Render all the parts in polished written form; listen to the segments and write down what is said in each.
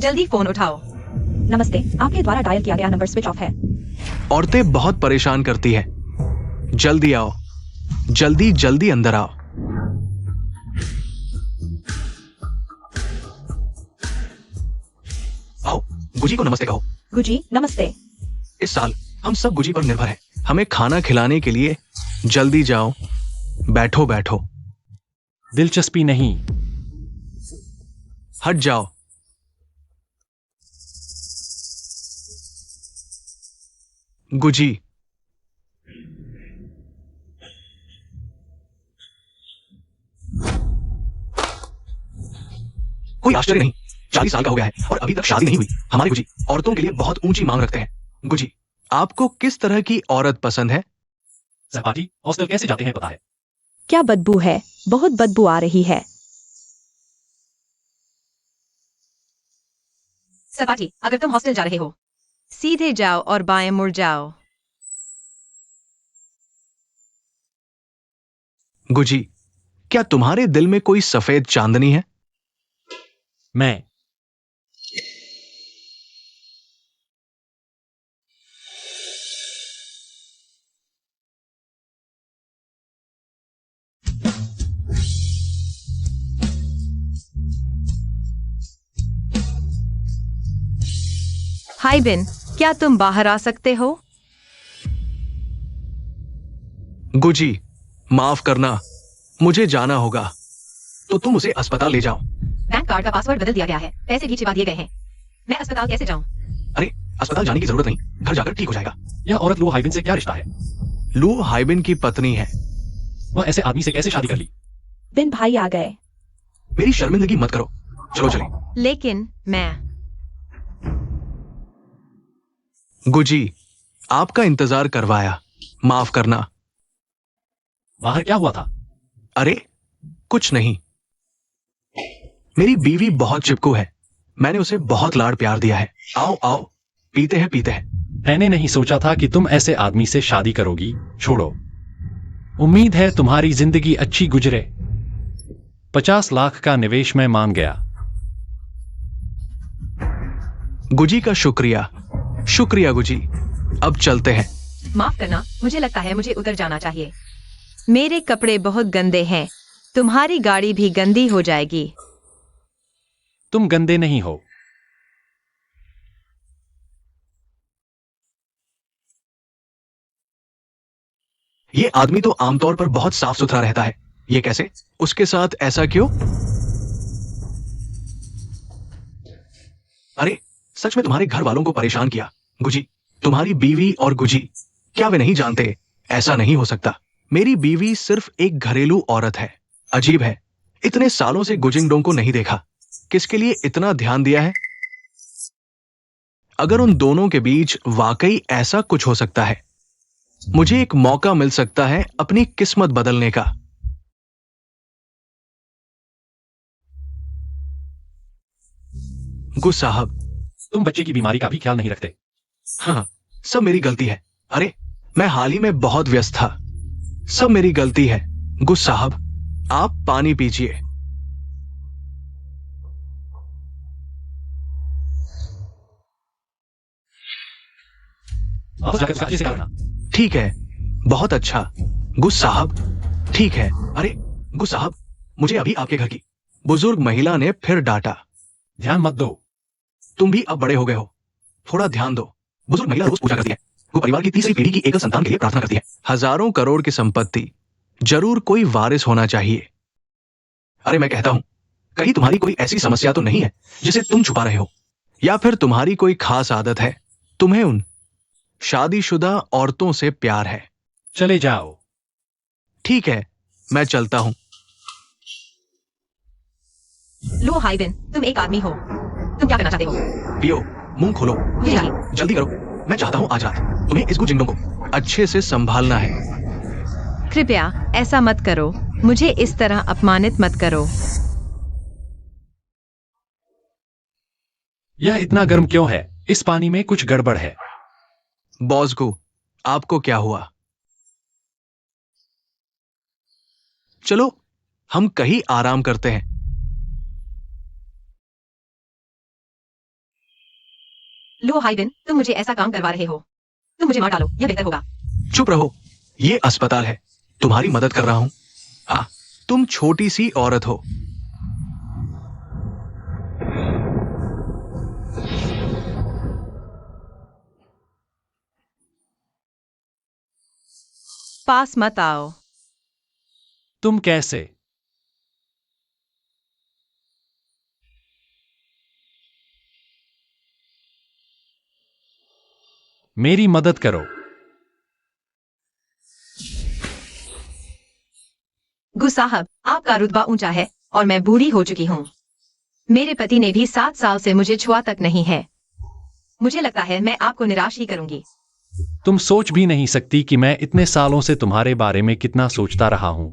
जल्दी फोन उठाओ। नमस्ते, आपके द्वारा डायल किया गया नंबर स्विच ऑफ है। औरतें बहुत परेशान करती हैं। जल्दी आओ, जल्दी जल्दी अंदर आओ। आओ, गुजी को नमस्ते कहो। गुजी नमस्ते। इस साल हम सब गुजी पर निर्भर हैं। हमें खाना खिलाने के लिए जल्दी जाओ, बैठो बैठो। दिलचस्पी नहीं। हट जाओ। गुजी, कोई आश्चर्य नहीं, 40 साल का हो गया है और अभी तक शादी नहीं हुई। हमारे गुजी औरतों के लिए बहुत ऊंची मांग रखते हैं। गुजी, आपको किस तरह की औरत पसंद है? सहपाठी, हॉस्टल कैसे जाते हैं पता है? क्या बदबू है, बहुत बदबू आ रही है। सपाटी, अगर तुम हॉस्टल जा रहे हो, सीधे जाओ और बाएं मुड़ जाओ। गुजी, क्या तुम्हारे दिल में कोई सफेद चांदनी है? मैं हाय बिन, क्या तुम बाहर आ सकते हो? गुजी, माफ करना, मुझे जाना होगा। तो तुम उसे अस्पताल ले जाओ। बैंक कार्ड का पासवर्ड बदल दिया गया है, पैसे भी छिपा दिए गए हैं। मैं अस्पताल कैसे जाऊं? अरे, अस्पताल जाने की जरूरत नहीं, घर जाकर ठीक हो जाएगा। यह औरत लू हाइबिन से क्या रिश्ता है? लू हाइबिन की पत्नी है। वह ऐसे आदमी से कैसे शादी कर ली? बिन भाई आ गए। मेरी शर्मिंदगी मत करो, चलो चले। लेकिन मैं गुजी, आपका इंतजार करवाया, माफ करना। बाहर क्या हुआ था? अरे, कुछ नहीं। मेरी बीवी बहुत चिपकू है, मैंने उसे बहुत लाड़ प्यार दिया है। आओ आओ, पीते हैं पीते हैं। मैंने नहीं सोचा था कि तुम ऐसे आदमी से शादी करोगी। छोड़ो, उम्मीद है तुम्हारी जिंदगी अच्छी गुजरे। 50 लाख का निवेश मैं मान गया। गुजी का शुक्रिया, शुक्रिया गुजी। अब चलते हैं। माफ करना, मुझे लगता है मुझे उधर जाना चाहिए। मेरे कपड़े बहुत गंदे हैं, तुम्हारी गाड़ी भी गंदी हो जाएगी। तुम गंदे नहीं हो। ये आदमी तो आमतौर पर बहुत साफ सुथरा रहता है, ये कैसे? उसके साथ ऐसा क्यों? अरे, सच में तुम्हारे घर वालों को परेशान किया। गुजी, तुम्हारी बीवी और गुजी, क्या वे नहीं जानते? ऐसा नहीं हो सकता। मेरी बीवी सिर्फ एक घरेलू औरत है। अजीब है, इतने सालों से गुजिंगडोंग को नहीं देखा। किसके लिए इतना ध्यान दिया है? अगर उन दोनों के बीच वाकई ऐसा कुछ हो सकता है, मुझे एक मौका मिल सकता है अपनी किस्मत बदलने का। गुस साहब, तुम बच्चे की बीमारी का भी ख्याल नहीं रखते। हाँ, सब मेरी गलती है। अरे, मैं हाल ही में बहुत व्यस्त था। सब मेरी गलती है। गुस साहब, आप पानी पीजिए। वापस जाकर उसका अच्छे से करना। ठीक है, बहुत अच्छा। गुस साहब, ठीक है। अरे, गुस साहब, मुझे अभी आपके घर की बुजुर्ग महिला ने फिर डांटा। ध्यान मत दो। तुम भी अब बड़े हो गए हो, थोड़ा ध्यान दो। बुजुर्ग महिला रोज पूजा करती है। वो परिवार की तीसरी पीढ़ी की एकल संतान के लिए प्रार्थना करती है। हजारों करोड़ की संपत्ति, जरूर कोई वारिस होना चाहिए। अरे, मैं कहता हूं, कहीं तुम्हारी कोई ऐसी समस्या तो नहीं है जिसे तुम छुपा रहे हो? या फिर तुम्हारी कोई खास आदत है? तुम्हें उन शादीशुदा औरतों से प्यार है? चले जाओ। ठीक है, मैं चलता हूं। लो हाय बिन, तुम एक आदमी हो, तुम क्या करना चाहते हो? पियो, मुंह खोलो, मुझे चाहिए। जल्दी करो। मैं चाहता हूं आजाद। तुम्हें इस गुजिंगडों को अच्छे से संभालना है। कृपया ऐसा मत करो, मुझे इस तरह अपमानित मत करो। यह इतना गर्म क्यों है? इस पानी में कुछ गड़बड़ है। बॉसगु, आपको क्या हुआ? चलो, हम कहीं आराम करते हैं। लो हाइबिन, तुम मुझे ऐसा काम करवा रहे हो। तुम मुझे मार डालो, यह बेहतर होगा। चुप रहो, ये अस्पताल है, तुम्हारी मदद कर रहा हूं। हाँ, तुम छोटी सी औरत हो। पास मत आओ। तुम कैसे? मेरी मदद करो। गु साहब, आपका रुतबा ऊंचा है और मैं बूढ़ी हो चुकी हूँ। मेरे पति ने भी 7 साल से मुझे छुआ तक नहीं है। मुझे लगता है मैं आपको निराश ही करूंगी। तुम सोच भी नहीं सकती कि मैं इतने सालों से तुम्हारे बारे में कितना सोचता रहा हूं।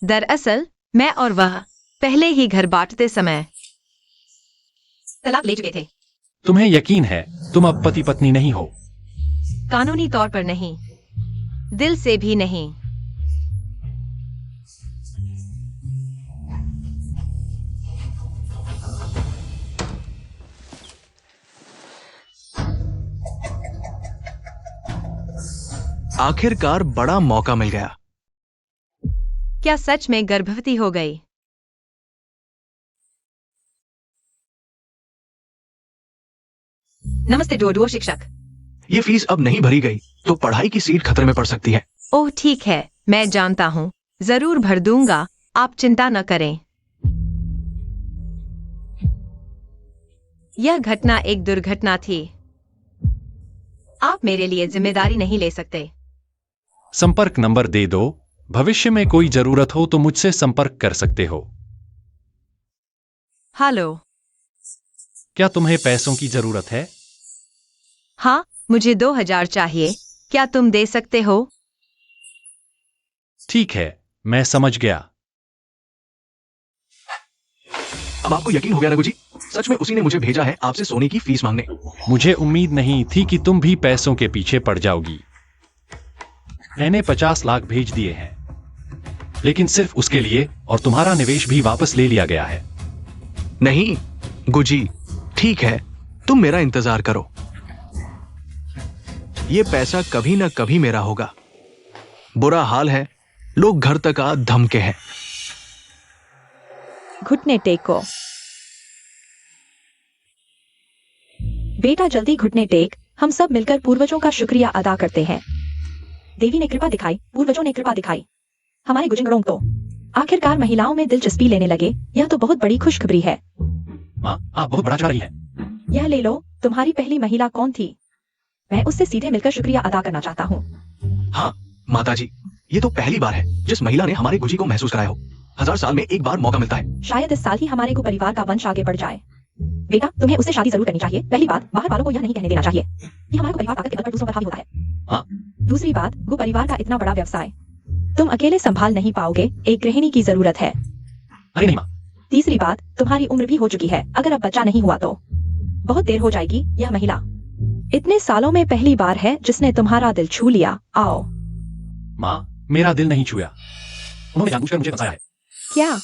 दरअसल मैं और वह पहले ही घर बांटते समय तलाक ले चुके थे। तुम्हें यकीन है तुम अब पति पत्नी नहीं हो? कानूनी तौर पर नहीं, दिल से भी नहीं। आखिरकार बड़ा मौका मिल गया। क्या सच में गर्भवती हो गई? नमस्ते डोडो शिक्षक। ये फीस अब नहीं भरी गई तो पढ़ाई की सीट खतरे में पड़ सकती है। ओह ठीक है, मैं जानता हूँ, जरूर भर दूंगा, आप चिंता न करें। यह घटना एक दुर्घटना थी। आप मेरे लिए जिम्मेदारी नहीं ले सकते। संपर्क नंबर दे दो, भविष्य में कोई जरूरत हो तो मुझसे संपर्क कर सकते हो। हेलो। क्या तुम्हें पैसों की जरूरत है? हाँ, मुझे 2000 चाहिए, क्या तुम दे सकते हो? ठीक है, मैं समझ गया। अब आपको यकीन हो गया ना गुजी? सच में उसी ने मुझे भेजा है आपसे सोने की फीस मांगने। मुझे उम्मीद नहीं थी कि तुम भी पैसों के पीछे पड़ जाओगी। मैंने 50 लाख भेज दिए हैं, लेकिन सिर्फ उसके लिए, और तुम्हारा निवेश भी वापस ले लिया गया है। नहीं गुजी, ठीक है, तुम मेरा इंतजार करो, ये पैसा कभी ना कभी मेरा होगा। बुरा हाल है, लोग घर तक आ धमके हैं। घुटने टेको। बेटा जल्दी घुटने टेक, हम सब मिलकर पूर्वजों का शुक्रिया अदा करते हैं। देवी ने कृपा दिखाई, पूर्वजों ने कृपा दिखाई। हमारे गुजिंगड़ों तो आखिरकार महिलाओं में दिलचस्पी लेने लगे। यह तो बहुत बड़ी खुशखबरी है। माँ, आप बहुत बड़ा चढ़ा रही है। यह ले लो, तुम्हारी पहली महिला कौन थी? मैं उससे सीधे मिलकर शुक्रिया अदा करना चाहता हूँ। हाँ माताजी, ये तो पहली बार है जिस महिला ने हमारे गुजी को महसूस कराया हो। 1000 साल में एक बार मौका मिलता है। शायद इस साल ही हमारे को परिवार का वंश आगे बढ़ जाए। बेटा, तुम्हें उससे शादी जरूर करनी चाहिए। पहली बात, बाहर वालों को यह नहीं कहने देना चाहिए। ये हमारे को परिवार ताकत के बल पर दूसरों पर हावी होता है। हाँ। दूसरी बात, गु परिवार का इतना बड़ा व्यवसाय तुम अकेले संभाल नहीं पाओगे, एक गृहिणी की जरूरत है। अरे नहीं माँ। तीसरी बात, तुम्हारी उम्र भी हो चुकी है, अगर अब बच्चा नहीं हुआ तो बहुत देर हो जाएगी। यह महिला इतने सालों में पहली बार है जिसने तुम्हारा दिल छू लिया। आओ। माँ, मेरा दिल नहीं छुआ, उन्होंने जानबूझकर मुझे फंसाया है। क्या?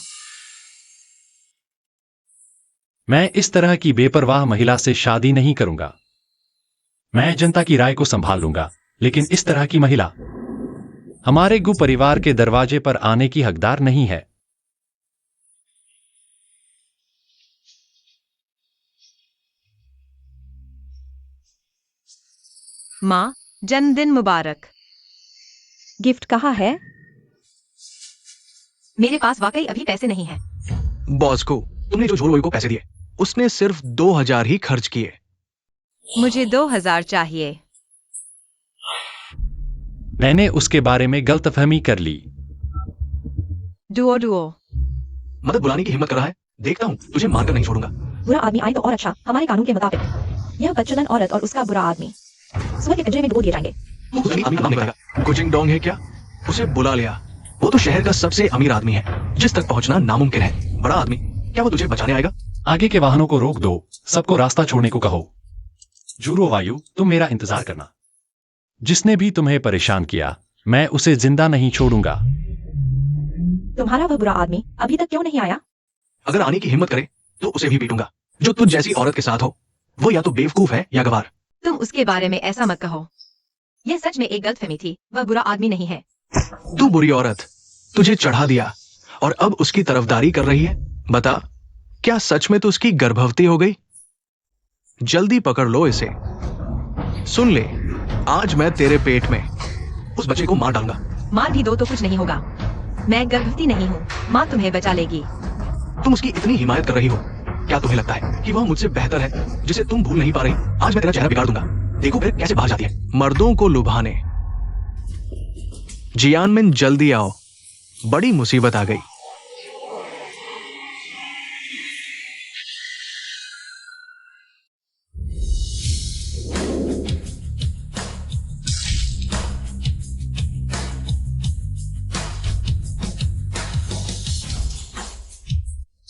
मैं इस तरह की बेपरवाह महिला से शादी नहीं करूंगा। मैं जनता की राय को संभाल लूंगा, लेकिन इस तरह की महिला हमारे गु परिवार के दरवाजे पर आने की हकदार नहीं है। माँ, जन्मदिन मुबारक। गिफ्ट कहाँ है? मेरे पास वाकई अभी पैसे नहीं हैं। बॉस को तुमने जो झोल को पैसे दिए, उसने सिर्फ 2000 ही खर्च किए। मुझे 2000 चाहिए। मैंने उसके बारे में गलतफहमी कर ली। Duo Duo. मदद बुलाने की हिम्मत कर रहा है, देखता हूँ तुझे मारकर नहीं छोड़ूंगा। बुरा आदमी आए तो और अच्छा, हमारे कानून के मुताबिक यह बच्चलन औरत और उसका बुरा आदमी सुबह के पिंजरे में डुबो दिए जाएंगे। उस आदमी का नाम नहीं पड़ेगा। कुचिंग डोंग है क्या? उसे बुला लिया। वो तो शहर का सबसे अमीर आदमी है, जिस तक पहुंचना नामुमकिन है। बड़ा आदमी, क्या वो तुझे बचाने आएगा? आगे के वाहनों को रोक दो, सबको रास्ता छोड़ने को कहो। जूरो वायु, तुम मेरा इंतजार करना। जिसने भी तुम्हें परेशान किया, मैं उसे जिंदा नहीं छोड़ूंगा। तुम्हारा वह बुरा आदमी अभी तक क्यों नहीं आया? अगर आने की हिम्मत करे तो उसे भी पीटूंगा। जो तुझ जैसी औरत के साथ हो वो या तो बेवकूफ है या गवार। तुम उसके बारे में ऐसा मत कहो। यह सच में एक गलतफहमी थी, वह बुरा आदमी नहीं है। तू बुरी औरत, तुझे चढ़ा दिया और अब उसकी तरफदारी कर रही है। बता, क्या सच में तो उसकी गर्भवती हो गई? जल्दी पकड़ लो इसे। सुन ले, आज मैं तेरे पेट में उस बच्चे को मार डालूंगा। मार भी दो तो कुछ नहीं होगा। मैं गर्भवती नहीं हूँ, माँ तुम्हें बचा लेगी। तुम उसकी इतनी हिमायत कर रही हो, क्या तुम्हें लगता है कि वह मुझसे बेहतर है जिसे तुम भूल नहीं पा रही? आज मैं तेरा चेहरा बिगाड़ दूंगा, देखो फिर कैसे बाहर जाती है। मर्दों को लुभाने। जियानमिन जल्दी आओ, बड़ी मुसीबत आ गई।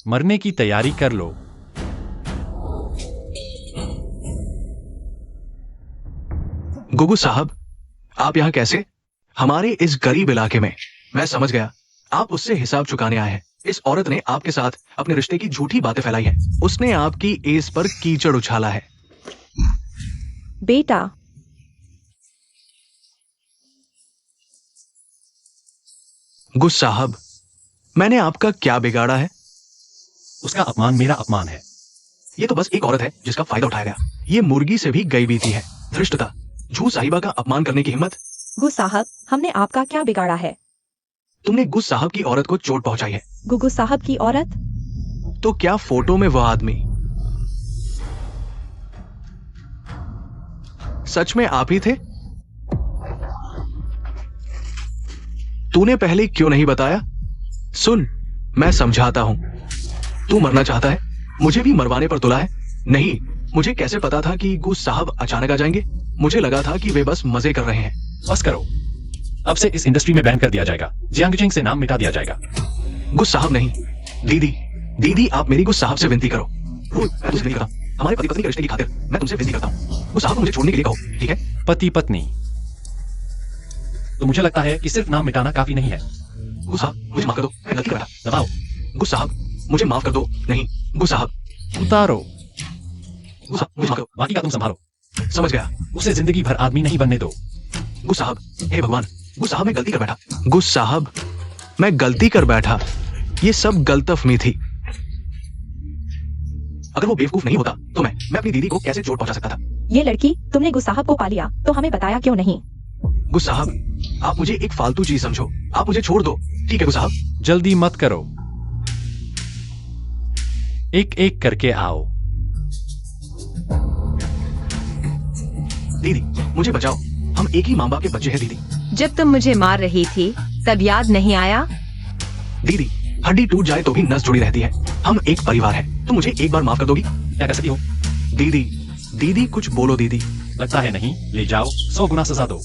मरने की तैयारी कर लो। गुगु साहब, आप यहाँ कैसे? हमारे इस गरीब इलाके में। मैं समझ गया, आप उससे हिसाब चुकाने आए हैं। इस औरत ने आपके साथ अपने रिश्ते की झूठी बातें फैलाई है। उसने आपकी एस पर कीचड़ उछाला है। बेटा, गुस साहब, मैंने आपका क्या बिगाड़ा है? उसका अपमान मेरा अपमान है। ये तो बस एक औरत है जिसका फायदा उठाया गया। ये मुर्गी से भी गई बीती है। धृष्टता, झूठ साहिबा का अपमान करने की हिम्मत। गुस साहब, हमने आपका क्या बिगाड़ा है? तुमने गुस साहब की औरत को चोट पहुंचाई है। गुगु साहब की औरत? तो क्या फोटो में वह आदमी सच में आप ही थे? तूने पहले क्यों नहीं बताया? सुन, मैं समझाता हूं। तू मरना चाहता है, मुझे भी मरवाने पर तुला है। नहीं, मुझे कैसे पता था कि गुस साहब अचानक आ जाएंगे? मुझे लगा था कि वे बस मजे कर रहे हैं। बस करो, अब से इस इंडस्ट्री में बैन कर दिया जाएगा। जियांगजिंग से नाम मिटा दिया जाएगा। गुस साहब नहीं, दीदी। दीदी, आप मेरी गुस साहब से विनती करो। मैं तुझसे विनती करता हूं, हमारे पति पत्नी के रिश्ते की खातिर मैं तुमसे विनती करता हूं। गुस साहब को मुझे छोड़ने के लिए कहो, ठीक है? पति पत्नी तो मुझे लगता है कि सिर्फ नाम मिटाना काफी नहीं है। गुस साहब, मुझे माफ कर दो, मैं गलती कर बैठा। दबाओ, गुस साहब, मुझे माफ कर दो। नहीं, गुस साहब। उतारो, गुस साहब, मुझे माफ करो। बाकी का तुम संभालो। समझ गया। उसे जिंदगी भर आदमी नहीं बनने दो। गुस साहब, हे भगवान। गुस साहब, मैं गलती कर बैठा। गुस साहब, मैं गलती कर बैठा। ये सब गलतफहमी थी। अगर वो बेवकूफ नहीं होता तो मैं अपनी दीदी को कैसे चोट पहुंचा सकता था? ये लड़की, तुमने गुस साहब को पा लिया तो हमें बताया क्यों नहीं? गुस साहब, आप मुझे एक फालतू चीज समझो। आप मुझे छोड़ दो, ठीक है गुस साहब? जल्दी मत करो, एक एक करके आओ। दीदी, मुझे बचाओ। हम एक ही माँ बाप के बच्चे हैं दीदी। जब तुम मुझे मार रही थी तब याद नहीं आया? दीदी, हड्डी टूट जाए तो भी नस जुड़ी रहती है। हम एक परिवार है। तुम मुझे एक बार माफ कर दोगी? क्या कर सकती हो? दीदी, दीदी कुछ बोलो दीदी। लगता है नहीं, ले जाओ, 100 गुना सजा दो।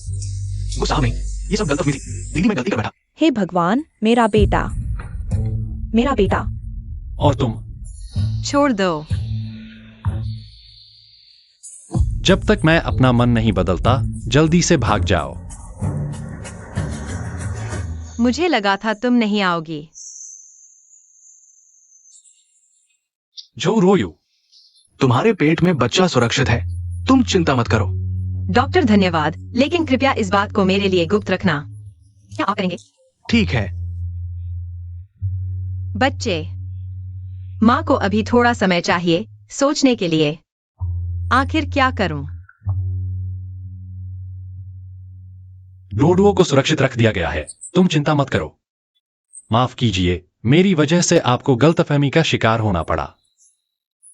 गुस्सा नहीं, ये सब गलतफहमी थी। दीदी, मैं गलती कर बैठा। हे भगवान, मेरा बेटा, मेरा बेटा। और तुम छोड़ दो। जब तक मैं अपना मन नहीं बदलता, जल्दी से भाग जाओ। मुझे लगा था तुम नहीं आओगी। जो रोयू, तुम्हारे पेट में बच्चा सुरक्षित है, तुम चिंता मत करो। डॉक्टर धन्यवाद, लेकिन कृपया इस बात को मेरे लिए गुप्त रखना। क्या आप करेंगे? ठीक है। बच्चे, माँ को अभी थोड़ा समय चाहिए सोचने के लिए। आखिर क्या करूं? डोडुओ को सुरक्षित रख दिया गया है, तुम चिंता मत करो। माफ कीजिए, मेरी वजह से आपको गलतफहमी का शिकार होना पड़ा।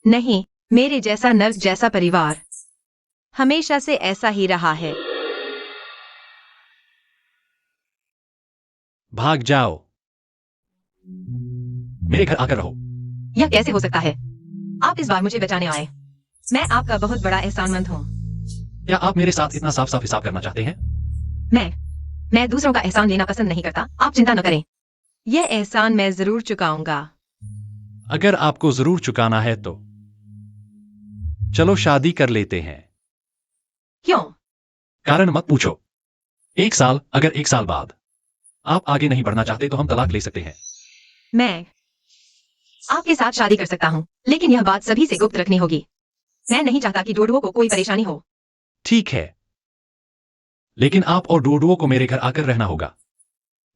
नहीं, मेरे जैसा नर्स जैसा परिवार हमेशा से ऐसा ही रहा है। भाग जाओ, मेरे घर आकर रहो। यह कैसे हो सकता है? आप इस बार मुझे बचाने आए। मैं आपका बहुत बड़ा एहसानमंद हूँ। क्या आप मेरे साथ इतना साफ साफ हिसाब करना चाहते हैं? मैं दूसरों का एहसान लेना पसंद नहीं करता। आप चिंता न करें, यह एहसान मैं जरूर चुकाऊंगा। अगर आपको जरूर चुकाना है तो चलो शादी कर लेते हैं। क्यों? कारण मत पूछो। 1 साल, अगर 1 साल बाद आप आगे नहीं बढ़ना चाहते तो हम तलाक ले सकते हैं। मैं आपके साथ शादी कर सकता हूँ, लेकिन यह बात सभी से गुप्त रखनी होगी। मैं नहीं चाहता कि डोडुओ को कोई परेशानी हो। ठीक है, लेकिन आप और डोडुओ को मेरे घर आकर रहना होगा।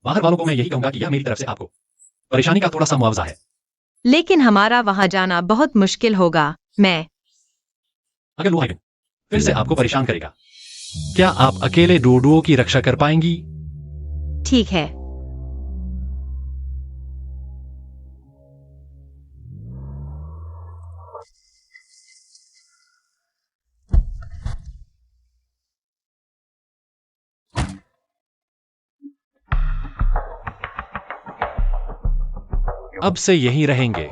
बाहर वालों को मैं यही कहूंगा कि यह मेरी तरफ से आपको परेशानी का थोड़ा सा मुआवजा है। लेकिन हमारा वहां जाना बहुत मुश्किल होगा। मैं अगर लो फिर से आपको परेशान करेगा। क्या आप अकेले डोडुओ की रक्षा कर पाएंगी? ठीक है। अब से यहीं रहेंगे।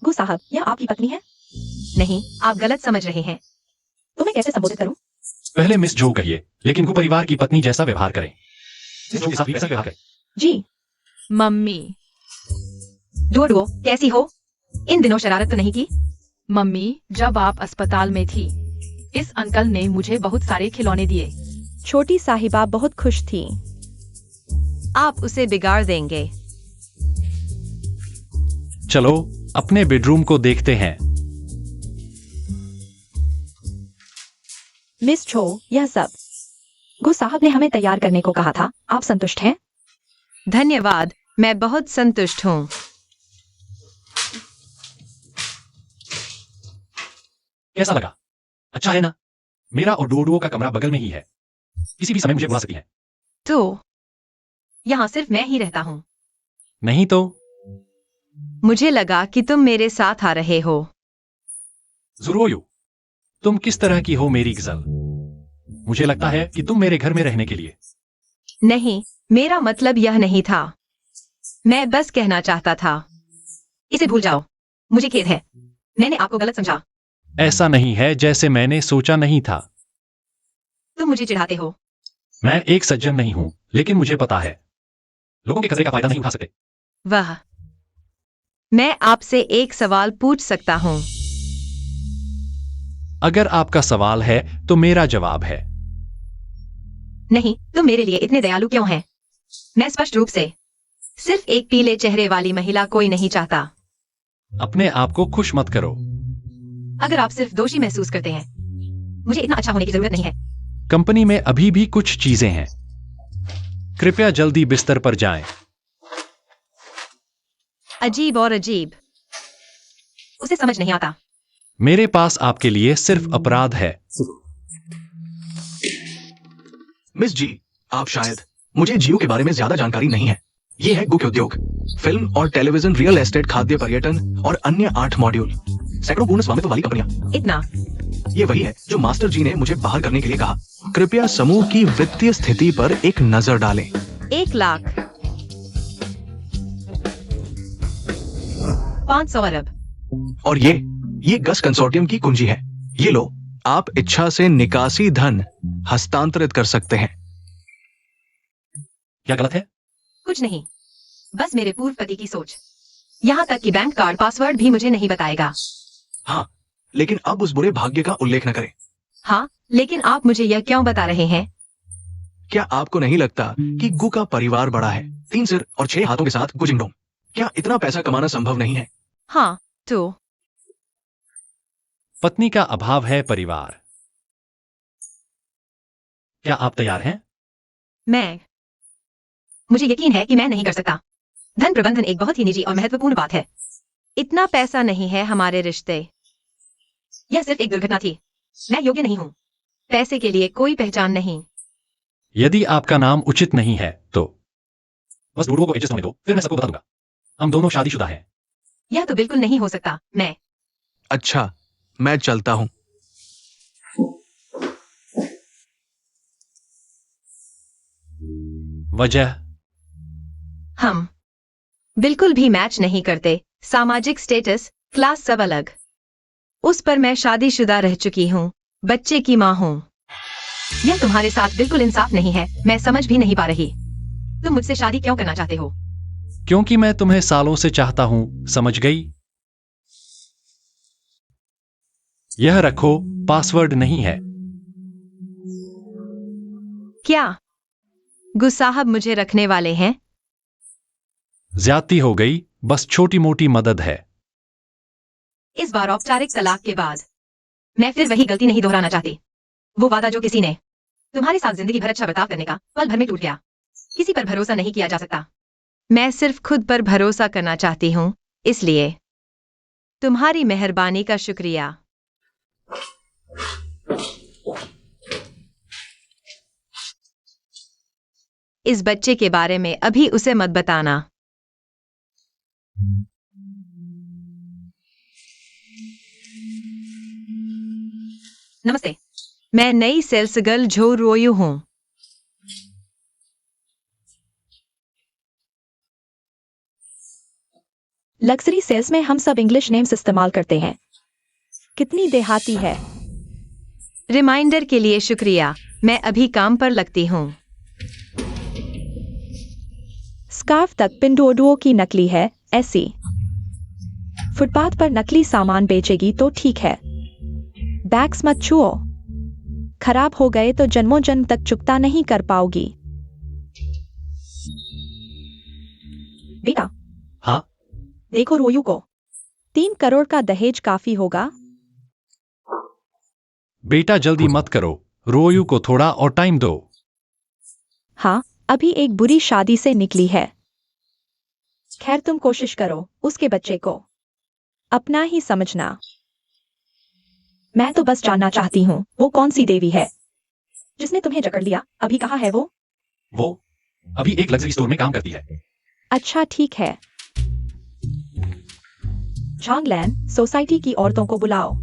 गु साहब, यह आपकी पत्नी है? नहीं, आप गलत समझ रहे हैं। तो मैं कैसे संबोधित करूं? पहले मिस जो कहिए, लेकिन गु परिवार की पत्नी जैसा व्यवहार करें। मिस जो के साथ भी वैसा व्यवहार करें। जी। मम्मी। डोडुओ, कैसी हो? इन दिनों शरारत तो नहीं की? मम्मी, जब आप अस्पताल में थी, इस अंकल ने मुझे बहुत सारे खिलौने दिए। छोटी साहिबा बहुत खुश थी। आप उसे बिगाड़ देंगे। चलो अपने बेडरूम को देखते हैं। मिस छो, यह सब गु साहब ने हमें तैयार करने को कहा था। आप संतुष्ट हैं? धन्यवाद, मैं बहुत संतुष्ट हूँ। कैसा लगा? अच्छा है ना? मेरा और डोडुओ का कमरा बगल में ही है। किसी भी समय मुझे बुला सकती है। तो यहाँ सिर्फ मैं ही रहता हूँ। नहीं तो? मुझे लगा कि तुम मेरे साथ आ रहे हो। जुरोयू, तुम किस तरह की हो मेरी गजल? मुझे लगता है कि तुम मेरे घर में रहने के लिए। नहीं, मेरा मतलब यह नहीं था। मैं बस कहना चाहता था। इसे भूल जाओ। मुझे खेद है, मैंने आपको गलत समझा। ऐसा नहीं है जैसे मैंने सोचा नहीं था। तुम मुझे चिढ़ाते हो। मैं एक सज्जन नहीं हूं, लेकिन मुझे पता है लोगों के खतरे का फायदा नहीं उठा सकते। वह मैं आपसे एक सवाल पूछ सकता हूँ? अगर आपका सवाल है तो मेरा जवाब है नहीं। तुम मेरे लिए इतने दयालु क्यों हैं? मैं स्पष्ट रूप से सिर्फ एक पीले चेहरे वाली महिला कोई नहीं चाहता। अपने आप को खुश मत करो। अगर आप सिर्फ दोषी महसूस करते हैं, मुझे इतना अच्छा होने की जरूरत नहीं है। कंपनी में अभी भी कुछ चीजें हैं। कृपया जल्दी बिस्तर पर जाएं। अजीब और अजीब। उसे समझ नहीं आता। मेरे पास आपके लिए सिर्फ अपराध है। मिस जी, आप शायद, मुझे जियो के बारे में ज्यादा जानकारी नहीं है। ये है गुक उद्योग, फिल्म और टेलीविजन, रियल एस्टेट, खाद्य, पर्यटन और अन्य 8 मॉड्यूल, सैकड़ों पूर्ण स्वामित्व वाली कंपनियां। इतना? ये वही है जो मास्टर जी ने मुझे बाहर करने के लिए कहा। कृपया समूह की वित्तीय स्थिति पर एक नजर डालें। 1 लाख 500 अरब। और ये गस कंसोर्टियम की कुंजी है। ये लो, आप इच्छा से निकासी धन हस्तांतरित कर सकते हैं। क्या गलत है? कुछ नहीं, बस मेरे पूर्व पति की सोच। यहाँ तक कि बैंक कार्ड पासवर्ड भी मुझे नहीं बताएगा। हाँ, लेकिन अब उस बुरे भाग्य का उल्लेख न करें। हाँ, लेकिन आप मुझे यह क्यों बता रहे हैं? क्या आपको नहीं लगता कि गु का परिवार बड़ा है? 3 सिर और 6 हाथों के साथ गुजिंगडोंग। क्या इतना पैसा कमाना संभव नहीं है? हाँ, तो पत्नी का अभाव है परिवार। क्या आप तैयार हैं? मुझे यकीन है कि मैं नहीं कर सकता। धन प्रबंधन एक बहुत ही निजी और महत्वपूर्ण बात है। इतना पैसा नहीं है हमारे रिश्ते। यह सिर्फ एक दुर्घटना थी। मैं योग्य नहीं हूँ। पैसे के लिए कोई पहचान नहीं। यदि आपका नाम उचित नहीं है तो बस डोडुओ को एडजस्ट होने दो, फिर मैं सबको बता दूंगा। हम दोनों शादीशुदा हैं। यह तो बिल्कुल नहीं हो सकता। अच्छा, मैं चलता हूं। वजह? हम बिल्कुल भी मैच नहीं करते। सामाजिक स्टेटस, क्लास सब अलग। उस पर मैं शादीशुदा रह चुकी हूँ, बच्चे की माँ हूँ। यह तुम्हारे साथ बिल्कुल इंसाफ नहीं है। मैं समझ भी नहीं पा रही। तुम मुझसे शादी क्यों करना चाहते हो? क्योंकि मैं तुम्हें सालों से चाहता हूं, समझ गई? यह रखो, पासवर्ड नहीं है। क्या गुस्साहब मुझे रखने वाले हैं? ज्यादती हो गई, बस छोटी मोटी मदद है। इस बार औपचारिक तलाक के बाद मैं फिर वही गलती नहीं दोहराना चाहती। वो वादा जो किसी ने तुम्हारे साथ जिंदगी भर अच्छा बर्ताव करने का पल भर में टूट गया। किसी पर भरोसा नहीं किया जा सकता। मैं सिर्फ खुद पर भरोसा करना चाहती हूँ, इसलिए तुम्हारी मेहरबानी का शुक्रिया। इस बच्चे के बारे में अभी उसे मत बताना। नमस्ते। मैं नई सेल्स गर्ल जो रोयू हूँ। लग्जरी सेल्स में हम सब इंग्लिश नेम्स इस्तेमाल करते हैं। कितनी देहाती है। रिमाइंडर के लिए शुक्रिया। मैं अभी काम पर लगती हूँ। स्कार्फ तक पिंडोडुओ की नकली है, ऐसी फुटपाथ पर नकली सामान बेचेगी तो ठीक है। बैग्स मत छुओ, खराब हो गए तो जन्मों जन्म तक चुकता नहीं कर पाओगी। बेटा। हाँ? देखो रोयू को 3 करोड़ का दहेज काफी होगा। बेटा जल्दी मत करो, रोयू को थोड़ा और टाइम दो। हाँ, अभी एक बुरी शादी से निकली है। खैर तुम कोशिश करो उसके बच्चे को अपना ही समझना। मैं तो बस जानना चाहती हूँ वो कौन सी देवी है जिसने तुम्हें जकड़ लिया। अभी कहाँ है वो? वो अभी एक लग्जरी स्टोर में काम करती है। अच्छा ठीक है। झांगलैन सोसाइटी की औरतों को बुलाओ।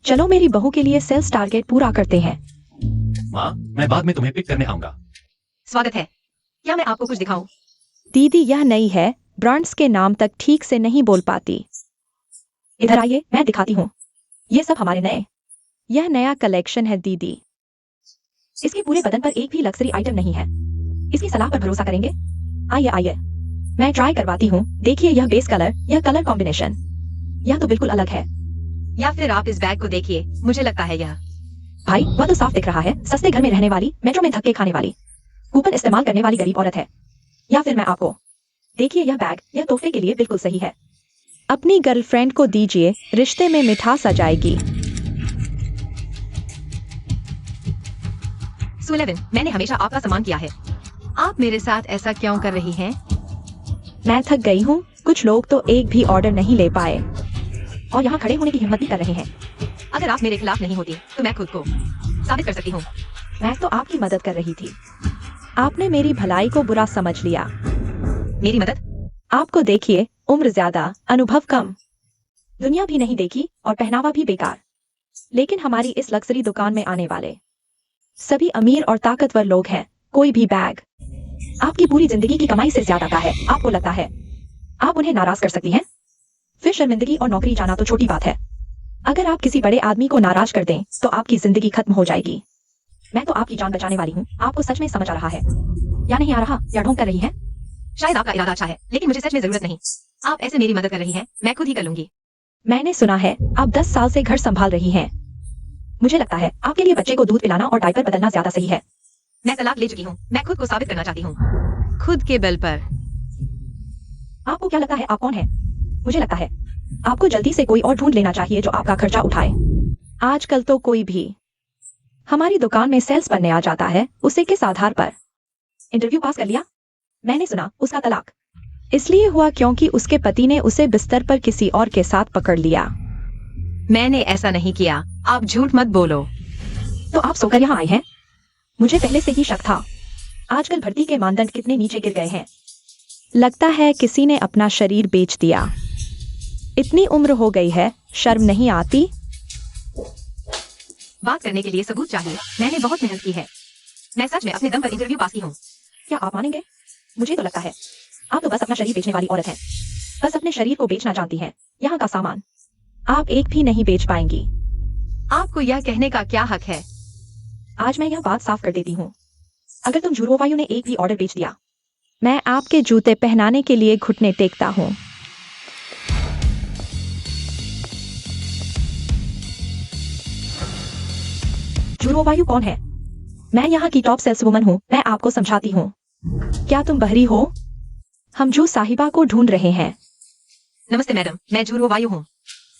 चलो मेरी बहू के लिए सेल्स टारगेट पूरा करते हैं। माँ, मैं बाद में तुम्हें पिक करने आऊंगा। स्वागत है। क्या मैं आपको कुछ दिखाऊं? दीदी यह नई है, ब्रांड्स के नाम तक ठीक से नहीं बोल पाती। इधर आइए, मैं दिखाती हूँ। ये सब हमारे नए। यह नया कलेक्शन है दीदी। इसके पूरे बदन पर एक भी लग्जरी आइटम नहीं है। इसकी सलाह पर भरोसा करेंगे? आइए आइए, मैं ट्राई करवाती हूँ। देखिए यह बेस कलर, यह कलर कॉम्बिनेशन, यह तो बिल्कुल अलग है। या फिर आप इस बैग को देखिए, मुझे लगता है यह। भाई वह तो साफ दिख रहा है, सस्ते घर में रहने वाली, मेट्रो में धक्के खाने वाली, कूपन इस्तेमाल करने वाली गरीब औरत है। या फिर मैं आपको देखिए यह बैग, यह तोहफे के लिए बिल्कुल सही है। अपनी गर्लफ्रेंड को दीजिए, रिश्ते में मिठास आ जाएगी। सुलेवन, मैंने हमेशा आपका सम्मान किया है। आप मेरे साथ ऐसा क्यों कर रही हैं? मैं थक गई हूँ। कुछ लोग तो एक भी ऑर्डर नहीं ले पाए और यहाँ खड़े होने की हिम्मत भी कर रहे हैं। अगर आप मेरे खिलाफ नहीं होती तो मैं खुद को साबित कर सकती हूँ। मैं तो आपकी मदद कर रही थी। आपने मेरी भलाई को बुरा समझ लिया। मेरी मदद? आपको देखिए, उम्र ज्यादा, अनुभव कम, दुनिया भी नहीं देखी और पहनावा भी बेकार। लेकिन हमारी इस लग्जरी दुकान में आने वाले सभी अमीर और ताकतवर लोग हैं। कोई भी बैग आपकी पूरी जिंदगी की कमाई से ज्यादा का है। आपको लगता है आप उन्हें नाराज कर सकती हैं? फिर शर्मिंदगी और नौकरी जाना तो छोटी बात है। अगर आप किसी बड़े आदमी को नाराज कर दें तो आपकी जिंदगी खत्म हो जाएगी। मैं तो आपकी जान बचाने वाली हूँ। आपको सच में समझ आ रहा है या नहीं आ रहा, या ढोंग कर रही है? शायद आपका इरादा अच्छा है, लेकिन मुझे सच में जरूरत नहीं। आप ऐसे मेरी मदद कर रही हैं, मैं खुद ही कर लूंगी। मैंने सुना है आप 10 साल से घर संभाल रही हैं। मुझे लगता है आपके लिए बच्चे को दूध पिलाना और डायपर बदलना ज्यादा सही है। मैं तलाक ले चुकी हूँ। मैं खुद को साबित करना चाहती हूँ। खुद के बल पर। आपको क्या लगता है आप कौन है? मुझे लगता है आपको जल्दी से कोई और ढूंढ लेना चाहिए जो आपका खर्चा उठाए। आजकल तो कोई भी हमारी दुकान में सेल्स बनने आ जाता है। उसे किस आधार पर? इंटरव्यू पास कर लिया? मैंने सुना उसका तलाक इसलिए हुआ क्योंकि उसके पति ने उसे बिस्तर पर किसी और के साथ पकड़ लिया। मैंने ऐसा नहीं किया। आप झूठ मत बोलो। तो आप सोकर यहाँ आए हैं? मुझे पहले से ही शक था। आजकल भर्ती के मानदंड कितने नीचे गिर गए हैं। लगता है किसी ने अपना शरीर बेच दिया। इतनी उम्र हो गई है, शर्म नहीं आती? बात करने के लिए सबूत चाहिए। मैंने बहुत मेहनत की है। मैं सच में अपने दम पर इंटरव्यू पास की हूँ। क्या आप मानेंगे? मुझे तो लगता है आप तो बस अपना शरीर बेचने वाली औरत हैं। बस अपने शरीर को बेचना जानती हैं। यहाँ का सामान आप एक भी नहीं बेच पाएंगी। आपको यह कहने का क्या हक है? आज मैं यह बात साफ कर देती हूँ। अगर तुम जुरोवायु ने एक भी ऑर्डर बेच दिया, मैं आपके जूते पहनाने के लिए घुटने टेकता हूँ। जुरोवायु कौन है? मैं यहाँ की टॉप सेल्स वुमन हूँ, मैं आपको समझाती हूँ। क्या तुम बहरी हो? हम जू साहिबा को ढूंढ रहे हैं। नमस्ते मैडम, मैं जूरो वायु हूँ।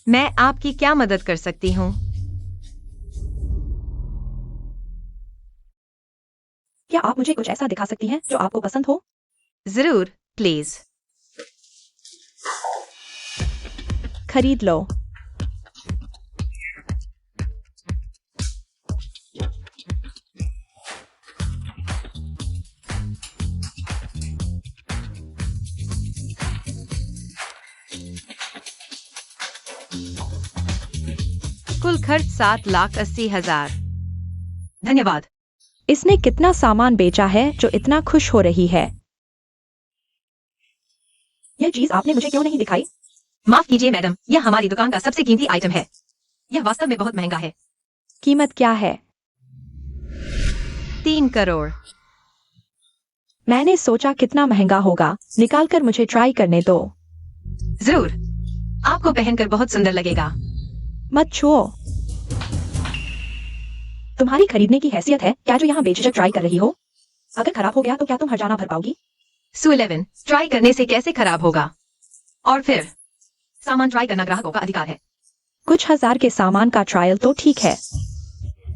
मैं आपकी क्या मदद कर सकती हूँ? क्या आप मुझे कुछ ऐसा दिखा सकती हैं जो आपको पसंद हो? जरूर, प्लीज। खरीद लो। कुल खर्च 7,80,000। धन्यवाद। इसने कितना सामान बेचा है जो इतना खुश हो रही है? यह चीज आपने मुझे क्यों नहीं दिखाई? माफ कीजिए मैडम, यह हमारी दुकान का सबसे कीमती आइटम है। यह वास्तव में बहुत महंगा है। कीमत क्या है? 3 करोड़। मैंने सोचा कितना महंगा होगा। निकाल कर मुझे ट्राई करने दो। जरूर, आपको पहनकर बहुत सुंदर लगेगा। मत छुओ। तुम्हारी खरीदने की हैसियत है क्या जो यहाँ बेझिझक ट्राई कर रही हो? अगर खराब हो गया तो क्या तुम हर्जाना भर पाओगी? सू 11 ट्राई करने से कैसे खराब होगा? और फिर सामान ट्राई करना ग्राहकों का अधिकार है। कुछ हजार के सामान का ट्रायल तो ठीक है,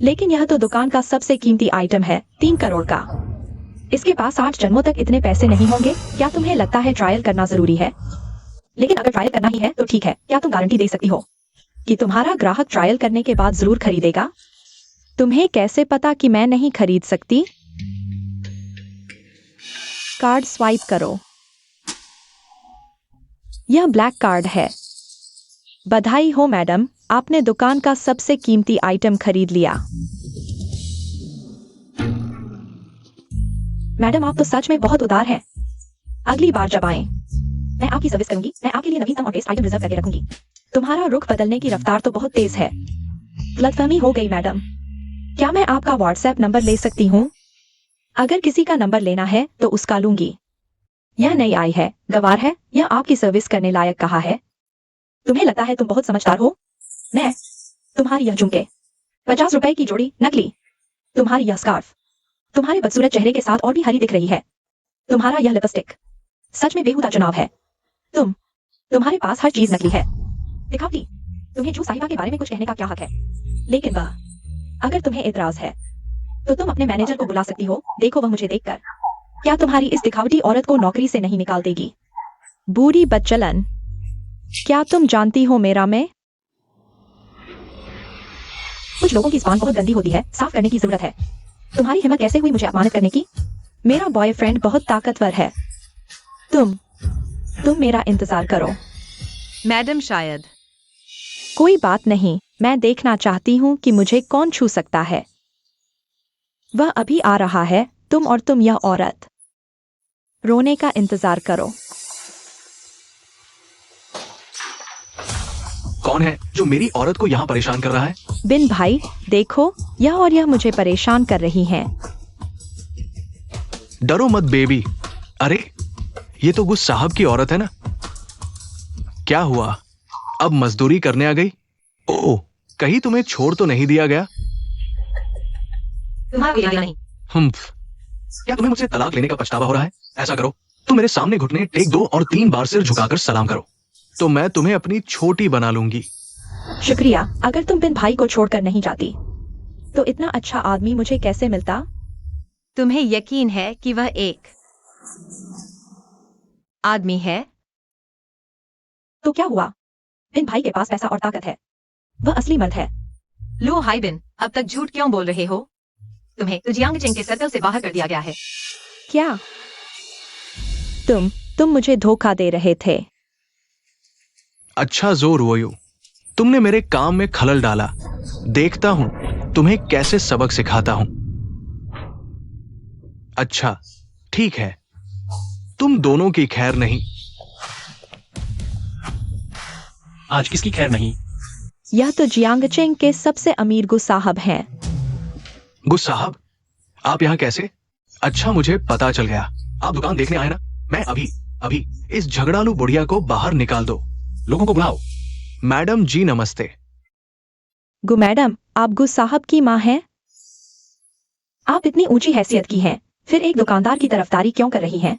लेकिन यह तो दुकान का सबसे कीमती आइटम है, 3 करोड़ का। इसके पास 8 जन्मों तक इतने पैसे नहीं होंगे। क्या तुम्हें लगता है ट्रायल करना जरूरी है? लेकिन अगर ट्रायल करना ही है तो ठीक है, क्या तुम गारंटी दे सकती हो कि तुम्हारा ग्राहक ट्रायल करने के बाद जरूर खरीदेगा? तुम्हें कैसे पता कि मैं नहीं खरीद सकती? कार्ड स्वाइप करो। यह ब्लैक कार्ड है। बधाई हो मैडम, आपने दुकान का सबसे कीमती आइटम खरीद लिया। मैडम आप तो सच में बहुत उदार हैं। अगली बार जब आएं, मैं आपकी सर्विस करूंगी। मैं आपके लिए नवीनतम और बेस्ट आइटम रिजर्व करके रखूंगी। तुम्हारा रुख बदलने की रफ्तार तो बहुत तेज है। गलतफहमी हो गई मैडम। क्या मैं आपका व्हाट्सएप नंबर ले सकती हूँ? अगर किसी का नंबर लेना है तो उसका लूंगी। यह नई आई है, गवार है, यह आपकी सर्विस करने लायक कहा है। तुम्हें लगता है तुम बहुत समझदार हो? मैं तुम्हारी यह झुमके 50 रुपए की जोड़ी नकली, तुम्हारी यह स्कार्फ तुम्हारे बदसूरत चेहरे के साथ और भी हरी दिख रही है, तुम्हारा यह लिपस्टिक सच में बेहुदा चुनाव है। तुम्हारे पास हर चीज नकली है, दिखावटी। तुम्हें जू साहिबा के बारे में कुछ कहने का क्या हक है? लेकिन वह, अगर तुम्हें एतराज है तो तुम अपने मैनेजर को बुला सकती हो। देखो वह मुझे देखकर क्या तुम्हारी इस दिखावटी औरत को नौकरी से नहीं निकाल देगी? बूढ़ी बच्चलन, क्या तुम जानती हो मेरा मैं? कुछ लोगों की जुबान बहुत गंदी होती है, साफ करने की जरूरत है। तुम्हारी हिम्मत कैसे हुई मुझे अपमानित करने की? मेरा बॉयफ्रेंड बहुत ताकतवर है। तुम मेरा इंतजार करो। मैडम शायद। कोई बात नहीं, मैं देखना चाहती हूँ कि मुझे कौन छू सकता है। वह अभी आ रहा है, तुम और तुम यह औरत। रोने का इंतजार करो। कौन है जो मेरी औरत को यहाँ परेशान कर रहा है? बिन भाई, देखो यह और यह मुझे परेशान कर रही हैं। डरो मत बेबी। अरे ये तो गुस साहब की औरत है ना। क्या हुआ, अब मजदूरी करने आ गई? ओह, कहीं तुम्हें छोड़ तो नहीं दिया गया? तुम्हारा कोई नहीं। क्या तुम्हें मुझसे तलाक लेने का पछतावा हो रहा है? ऐसा करो, तुम मेरे सामने घुटने टेक दो और 3 बार सिर झुकाकर सलाम करो, तो मैं तुम्हें अपनी छोटी बना लूंगी। शुक्रिया। अगर तुम बिन भाई को छोड़कर नहीं जाती तो इतना अच्छा आदमी मुझे कैसे मिलता? तुम्हें यकीन है कि वह एक आदमी है? तो क्या हुआ? बिन भाई के पास पैसा और ताकत है, वह असली मर्द है। लो हाई बिन, अब तक झूठ क्यों बोल रहे हो? तुम्हें तुजियांग चिंग के सर्कल से बाहर कर दिया गया है। क्या तुम मुझे धोखा दे रहे थे? अच्छा जोर वोयू, तुमने मेरे काम में खलल डाला। देखता हूं तुम्हें कैसे सबक सिखाता हूं। अच्छा ठीक है, तुम दोनों की खैर नहीं। आज किसकी खैर नहीं? यह तो जियांगचेंग के सबसे अमीर गु साहब हैं। गुस साहब, आप यहां कैसे? अच्छा मुझे पता चल गया, आप दुकान देखने आए ना। मैं अभी इस झगड़ालू बुढ़िया को बाहर निकाल दो। लोगों को बुलाओ। मैडम जी नमस्ते। गु मैडम, आप गु साहब की माँ हैं? आप इतनी ऊंची हैसियत की हैं, फिर एक दुकानदार की तरफदारी क्यों कर रही हैं?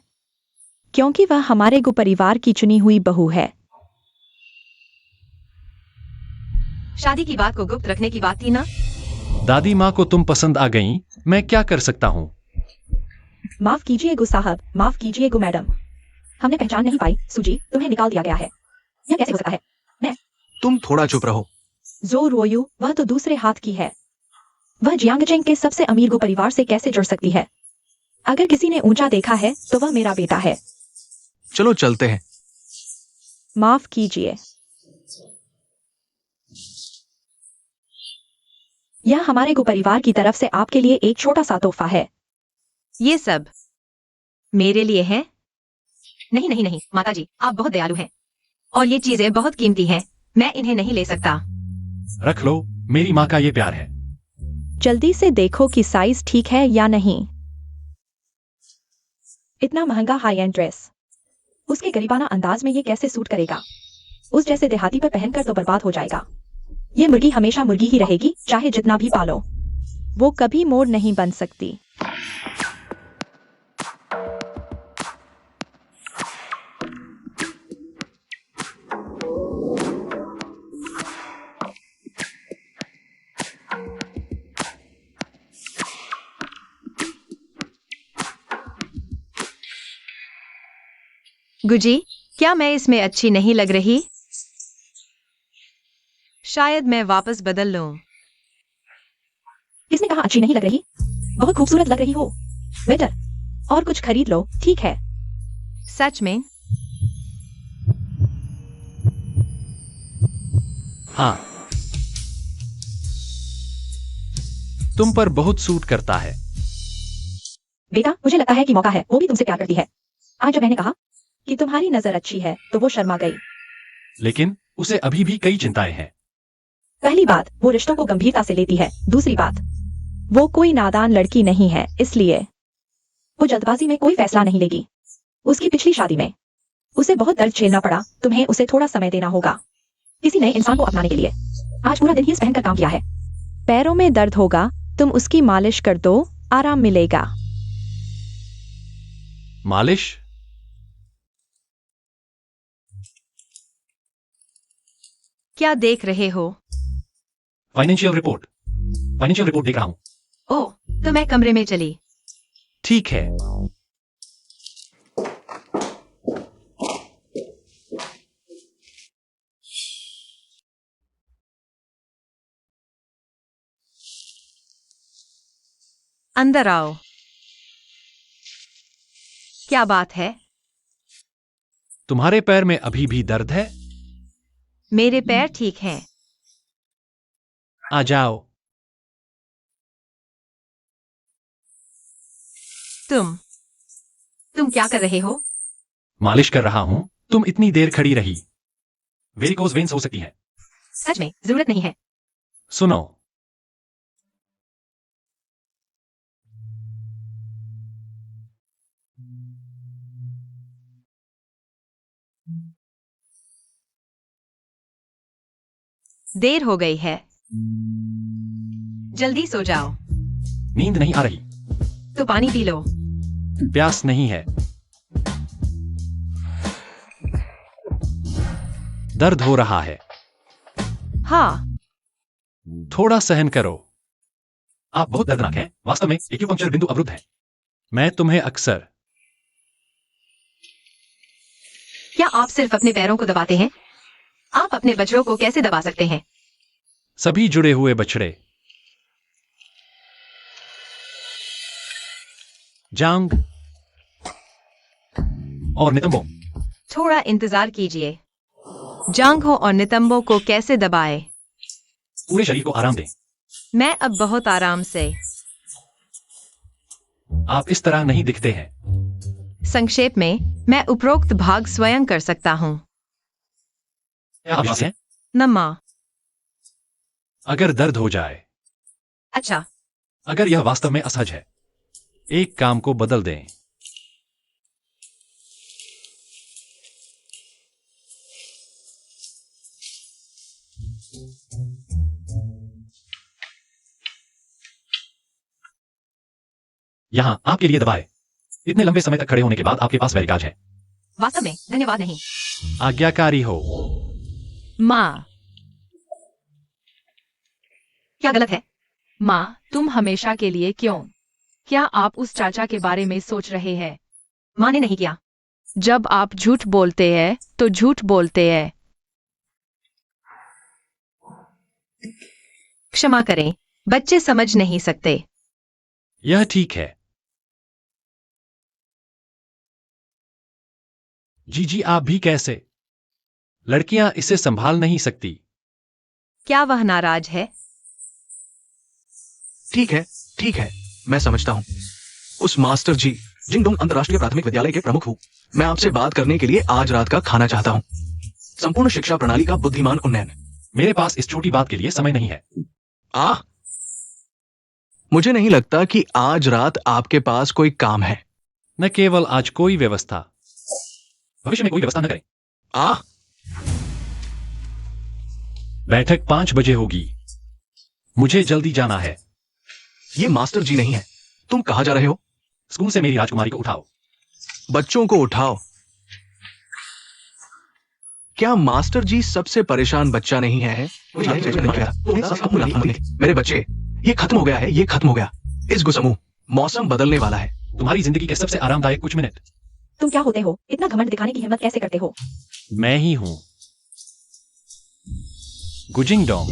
क्योंकि वह हमारे गु परिवार की चुनी हुई बहू है। शादी की बात को गुप्त रखने की बात थी ना? दादी माँ को तुम पसंद आ गई, मैं क्या कर सकता हूँ? माफ कीजिए गु साहब, माफ कीजिए गु मैडम। हमने पहचान नहीं पाई, सूजी, तुम्हें निकाल दिया गया है। यह कैसे हो सकता है? तुम थोड़ा चुप रहो। जो रोयू, वह तो दूसरे हाथ की है। वह जियांगजेंग के सबसे अमीर गु परिवार से कैसे जुड़ सकती है? अगर किसी ने ऊंचा देखा है तो वह मेरा बेटा है। चलो चलते हैं। माफ कीजिए। यह हमारे गु परिवार की तरफ से आपके लिए एक छोटा सा तोहफा है। ये सब मेरे लिए है? नहीं नहीं नहीं, माताजी, आप बहुत दयालु हैं। और ये चीजें बहुत कीमती हैं, मैं इन्हें नहीं ले सकता। रख लो, मेरी माँ का ये प्यार है। जल्दी से देखो कि साइज ठीक है या नहीं। इतना महंगा हाई एंड ड्रेस उसके गरीबाना अंदाज में ये कैसे सूट करेगा? उस जैसे देहाती पर पहनकर तो बर्बाद हो जाएगा। ये मुर्गी हमेशा मुर्गी ही रहेगी, चाहे जितना भी पालो। वो कभी मोड़ नहीं बन सकती। गुजी, क्या मैं इसमें अच्छी नहीं लग रही? शायद मैं वापस बदल लूं। किसने कहा अच्छी नहीं लग रही? बहुत खूबसूरत लग रही हो। बेटर, और कुछ खरीद लो, ठीक है? सच में? हाँ, तुम पर बहुत सूट करता है। बेटा, मुझे लगता है कि मौका है, वो भी तुमसे प्यार करती है। आज जब मैंने कहा कि तुम्हारी नजर अच्छी है तो वो शर्मा गई। लेकिन उसे अभी भी कई चिंताएं हैं। पहली बात, वो रिश्तों को गंभीरता से लेती है। दूसरी बात, वो कोई नादान लड़की नहीं है, इसलिए वो जल्दबाजी में कोई फैसला नहीं लेगी। उसकी पिछली शादी में उसे बहुत दर्द झेलना पड़ा। तुम्हें उसे थोड़ा समय देना होगा किसी नए इंसान को अपनाने के लिए। आज पूरा दिन ही इस पहनकर काम किया है। पैरों में दर्द होगा, तुम उसकी मालिश कर दो, आराम मिलेगा। मालिश? क्या देख रहे हो? Financial report. फाइनेंशियल रिपोर्ट देख रहा हूं। ओह, तो मैं कमरे में चली। ठीक है। अंदर आओ। क्या बात है? तुम्हारे पैर में अभी भी दर्द है? मेरे पैर ठीक हैं। आ जाओ। तुम क्या कर रहे हो? मालिश कर रहा हूं। तुम इतनी देर खड़ी रही। वेरिकोज वेन्स हो सकती है। सच में जरूरत नहीं है। सुनो, देर हो गई है, जल्दी सो जाओ। नींद नहीं आ रही। तो पानी पी लो। प्यास नहीं है। दर्द हो रहा है। हाँ, थोड़ा सहन करो। आप बहुत दर्दनाक हैं। वास्तव में एक्यूपंक्चर बिंदु अवरुद्ध है। मैं तुम्हें अक्सर। क्या आप सिर्फ अपने पैरों को दबाते हैं? आप अपने बछड़ों को कैसे दबा सकते हैं? सभी जुड़े हुए बछड़े। जांग और नितंबों। थोड़ा इंतजार कीजिए। जांघों और नितंबों को कैसे दबाए? पूरे शरीर को आराम दें। मैं अब बहुत आराम से। आप इस तरह नहीं दिखते हैं। संक्षेप में, मैं उपरोक्त भाग स्वयं कर सकता हूँ। क्या आप हैं? नम्मा। अगर दर्द हो जाए, अच्छा, अगर यह वास्तव में असहज है, एक काम को बदल दें। यहाँ आपके लिए दबाए। इतने लंबे समय तक खड़े होने के बाद आपके पास वह कार्ड है। वास्तव में धन्यवाद नहीं। आज्ञाकारी हो। माँ, क्या गलत है? माँ, तुम हमेशा के लिए क्यों? क्या आप उस चाचा के बारे में सोच रहे हैं? माँ ने नहीं किया। जब आप झूठ बोलते हैं तो झूठ बोलते हैं। क्षमा करें, बच्चे समझ नहीं सकते। यह ठीक है। जी आप भी कैसे? लड़कियां इसे संभाल नहीं सकती। क्या वह नाराज है? ठीक है, मैं समझता हूँ। उस मास्टर जी, जिंगडोंग अंतर्राष्ट्रीय प्राथमिक विद्यालय के प्रमुख हूँ। मैं आपसे बात करने के लिए आज रात का खाना चाहता हूँ। संपूर्ण शिक्षा प्रणाली का बुद्धिमान उन्नयन। मेरे पास इस छोटी बात के लिए समय नहीं है। मुझे नहीं लगता कि आज रात आपके पास कोई काम है। न केवल आज कोई व्यवस्था, भविष्य में कोई व्यवस्था न करें। बैठक 5 बजे होगी। मुझे जल्दी जाना है। ये मास्टर जी नहीं है। तुम कहाँ जा रहे हो? स्कूल से मेरी राजकुमारी को उठाओ। बच्चों को उठाओ। क्या मास्टर जी सबसे परेशान बच्चा नहीं है? मेरे बच्चे, ये खत्म हो गया है, ये खत्म हो गया। इस गुस्समू, मौसम बदलने वाला है। तुम्हारी जिंदगी के सबसे आरामदायक कुछ मिनट। तुम क्या होते हो? इतना घमंड दिखाने की हिम्मत कैसे करते हो? मैं ही हूं। गुजिंगडोंग।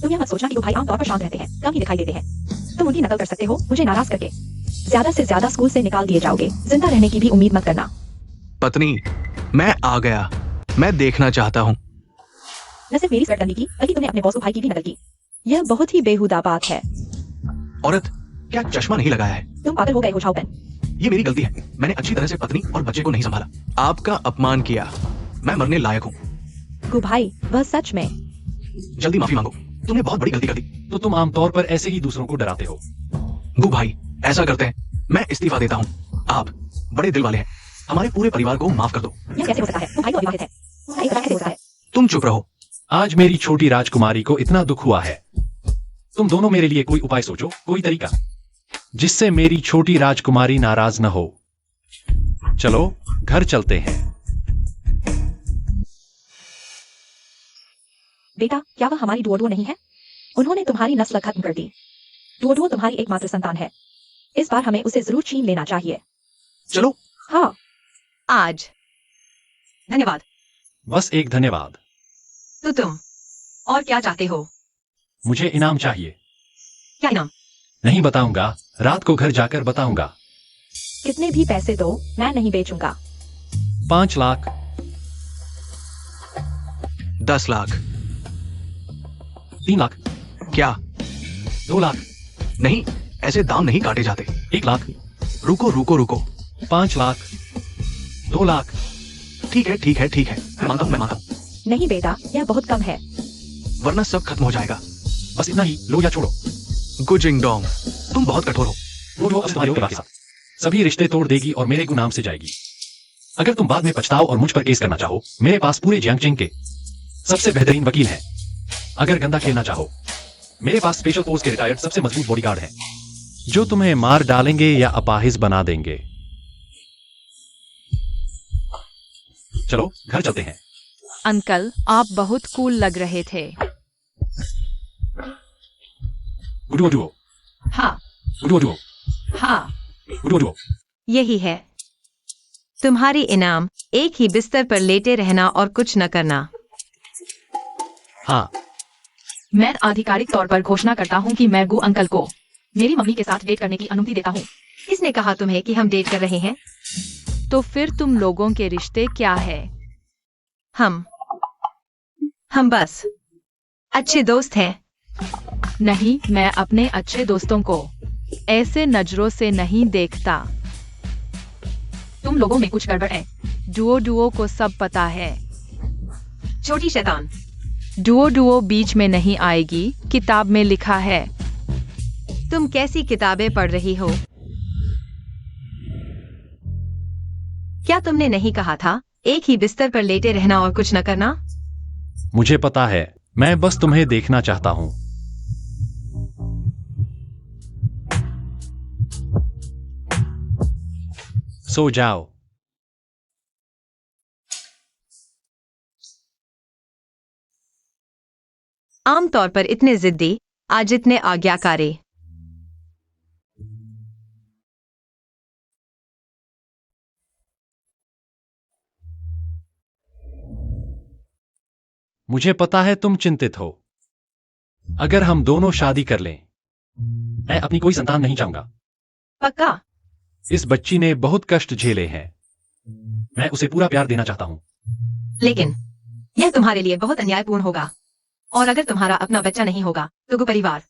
तुम यह मत सोचना कि वो भाई आमतौर पर शांत रहते हैं, कम ही दिखाई देते हैं। तुम उनकी नकल कर सकते हो, मुझे नाराज करके। ज्यादा से ज्यादा स्कूल से निकाल दिए जाओगे। जिंदा रहने की भी उम्मीद मत करना। पत्नी, मैं आ गया। मैं देखना चाहता हूँ। न सिर्फ मेरी स्कर्ट की, बल्कि तुमने अपने बॉस भाई की भी नकल की। यह बहुत ही बेहुदा बात है। औरत, क्या चश्मा नहीं लगाया है? तुम पागल हो गए हो झाओपेन। ये मेरी गलती है। मैंने अच्छी तरह से पत्नी और बच्चे को नहीं संभाला। आपका अपमान किया। मैं मरने लायक हूँ। गु भाई, वह सच में। जल्दी माफी मांगो। तुमने बहुत बड़ी गलती कर दी। तो तुम आमतौर पर ऐसे ही दूसरों को डराते हो। गु भाई, ऐसा करते हैं। मैं इस्तीफा देता हूँ। आप बड़े दिल वाले हैं। हमारे पूरे परिवार को माफ कर दो। यह कैसे हो सकता है? तुम भाई तो अविवाहित है। एक कैसे हो सकता है? तुम चुप रहो। आज मेरी छोटी राजकुमारी को इतना दुख हुआ है। तुम दोनों मेरे लिए कोई उपाय सोचो, कोई तरीका जिससे मेरी छोटी राजकुमारी नाराज न हो। चलो घर चलते हैं। बेटा, क्या वह हमारी डुओडुओ नहीं है? उन्होंने तुम्हारी नस्ल खत्म कर दी। डुओडुओ तुम्हारी एकमात्र संतान है। इस बार हमें उसे जरूर छीन लेना चाहिए। चलो। हाँ, आज। धन्यवाद। बस एक धन्यवाद। तो तुम और क्या चाहते हो? मुझे इनाम चाहिए। क्या इनाम? नहीं बताऊंगा, रात को घर जाकर बताऊंगा। कितने भी पैसे दो, मैं नहीं बेचूंगा। 5 लाख। 10 लाख। 3 लाख। क्या? 2 लाख। नहीं, ऐसे दाम नहीं काटे जाते। 1 लाख। रुको रुको रुको। 5 लाख। 2 लाख। ठीक है। मैं मानता हूँ। नहीं बेटा, यह बहुत कम है। वरना सब खत्म हो जाएगा। बस इतना ही, लो या छोड़ो। गुजिंगडोंग, तुम बहुत कठोर हो। वो अब तुम्हारे के साथ सभी रिश्ते तोड़ देगी और मेरे गुनाम से जाएगी। अगर तुम बाद में पछताओ और मुझ पर केस करना चाहो, मेरे पास पूरे जियांगजिंग के सबसे बेहतरीन वकील हैं। अगर गंदा खेलना चाहो, मेरे पास स्पेशल फोर्स के रिटायर्ड सबसे मजबूत बॉडीगार्ड हैं, जो तुम्हें मार डालेंगे या अपाहिज बना देंगे। चलो घर चलते हैं। अंकल, आप बहुत कूल लग रहे थे। गुडुओ। हाँ, गुडुओ। हाँ। गुडुओ। यही है तुम्हारी इनाम, एक ही बिस्तर पर लेटे रहना और कुछ न करना। हाँ। मैं आधिकारिक तौर पर घोषणा करता हूँ कि मैं गु अंकल को मेरी मम्मी के साथ डेट करने की अनुमति देता हूँ। किसने कहा तुम्हें कि हम डेट कर रहे हैं? तो फिर तुम लोगों के रिश्ते क्या है? हम बस अच्छे दोस्त हैं। नहीं, मैं अपने अच्छे दोस्तों को ऐसे नजरों से नहीं देखता। तुम लोगों में कुछ गड़बड़ है। डुओ को सब पता है। छोटी शैतान। डुओ बीच में नहीं आएगी, किताब में लिखा है। तुम कैसी किताबें पढ़ रही हो? क्या तुमने नहीं कहा था एक ही बिस्तर पर लेटे रहना और कुछ न करना? मुझे पता है, मैं बस तुम्हें देखना चाहता हूँ। सो जाओ। आमतौर पर इतने जिद्दी, आज इतने आज्ञाकारी। मुझे पता है तुम चिंतित हो। अगर हम दोनों शादी कर लें, मैं अपनी कोई संतान नहीं चाहूंगा। पक्का? इस बच्ची ने बहुत कष्ट झेले हैं। मैं उसे पूरा प्यार देना चाहता हूं। लेकिन यह तुम्हारे लिए बहुत अन्यायपूर्ण होगा। और अगर तुम्हारा अपना बच्चा नहीं होगा तो परिवार।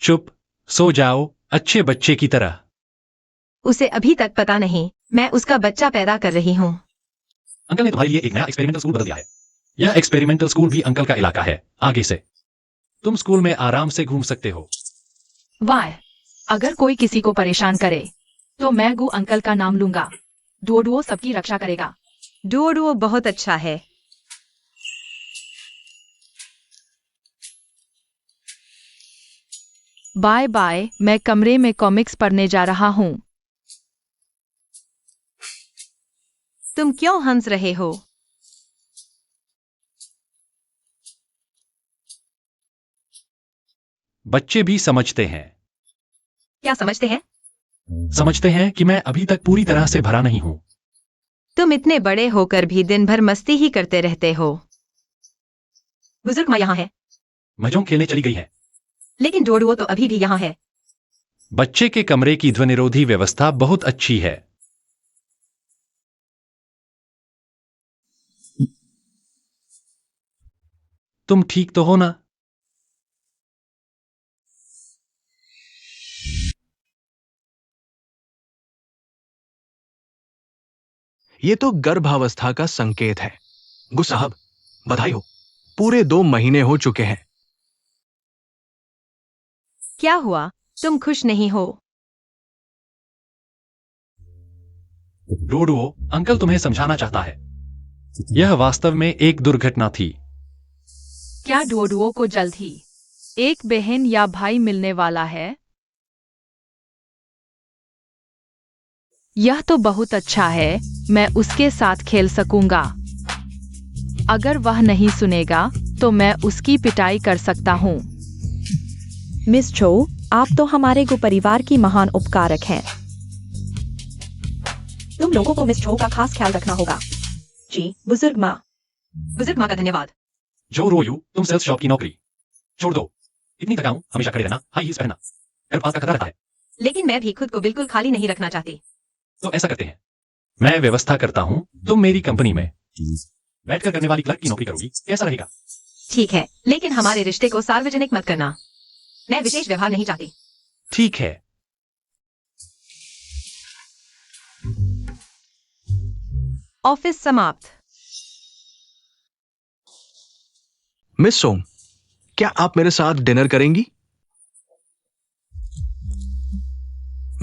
चुप, सो जाओ, अच्छे बच्चे की तरह। उसे अभी तक पता नहीं, मैं उसका बच्चा पैदा कर रही हूँ। अंकल ने तुम्हारे लिए एक नया एक्सपेरिमेंटल स्कूल बदल दिया है। यह एक्सपेरिमेंटल स्कूल भी अंकल का इलाका है। आगे से तुम स्कूल में आराम से घूम सकते हो। वाह, अगर कोई किसी को परेशान करे तो मैं गु अंकल का नाम लूंगा। डुओ सबकी रक्षा करेगा। डुओ बहुत अच्छा है। बाय बाय, मैं कमरे में कॉमिक्स पढ़ने जा रहा हूँ। तुम क्यों हंस रहे हो? बच्चे भी समझते हैं। क्या समझते हैं? समझते हैं कि मैं अभी तक पूरी तरह से भरा नहीं हूं। तुम इतने बड़े होकर भी दिन भर मस्ती ही करते रहते हो। बुजुर्ग माँ यहाँ है। महजों खेलने चली गई है। लेकिन डुओ तो अभी भी यहाँ है। बच्चे के कमरे की ध्वनिरोधी व्यवस्था बहुत अच्छी है। तुम ठीक तो हो ना? ये तो गर्भावस्था का संकेत है। गु साहब, बधाई हो, पूरे 2 महीने हो चुके हैं। क्या हुआ? तुम खुश नहीं हो? डोडो, अंकल तुम्हें समझाना चाहता है। यह वास्तव में एक दुर्घटना थी। क्या डुओ को जल्द ही एक बहन या भाई मिलने वाला है? यह तो बहुत अच्छा है, मैं उसके साथ खेल सकूंगा। अगर वह नहीं सुनेगा तो मैं उसकी पिटाई कर सकता हूँ। मिस छो, आप तो हमारे गु परिवार की महान उपकारक हैं। तुम लोगों को मिस छो का खास ख्याल रखना होगा। जी, बुजुर्ग माँ। बुजुर्ग माँ का धन्यवाद। जो रोयू, तुम सेल्स शॉप की नौकरी छोड़ दो। इतनी थकाऊं, हमेशा खड़े रहना, हाई हील्स पहनना, गर्भपात का खतरा रहता है। लेकिन मैं भी खुद को बिल्कुल खाली नहीं रखना चाहती। तो ऐसा करते हैं, मैं व्यवस्था करता हूं, तुम मेरी कंपनी में बैठकर करने वाली क्लर्क की नौकरी करोगी। कैसा रहेगा? ठीक है, लेकिन हमारे रिश्ते को सार्वजनिक मत करना। मैं विशेष व्यवहार नहीं चाहती। ठीक है। ऑफिस समाप्त। मिस सोम, क्या आप मेरे साथ डिनर करेंगी?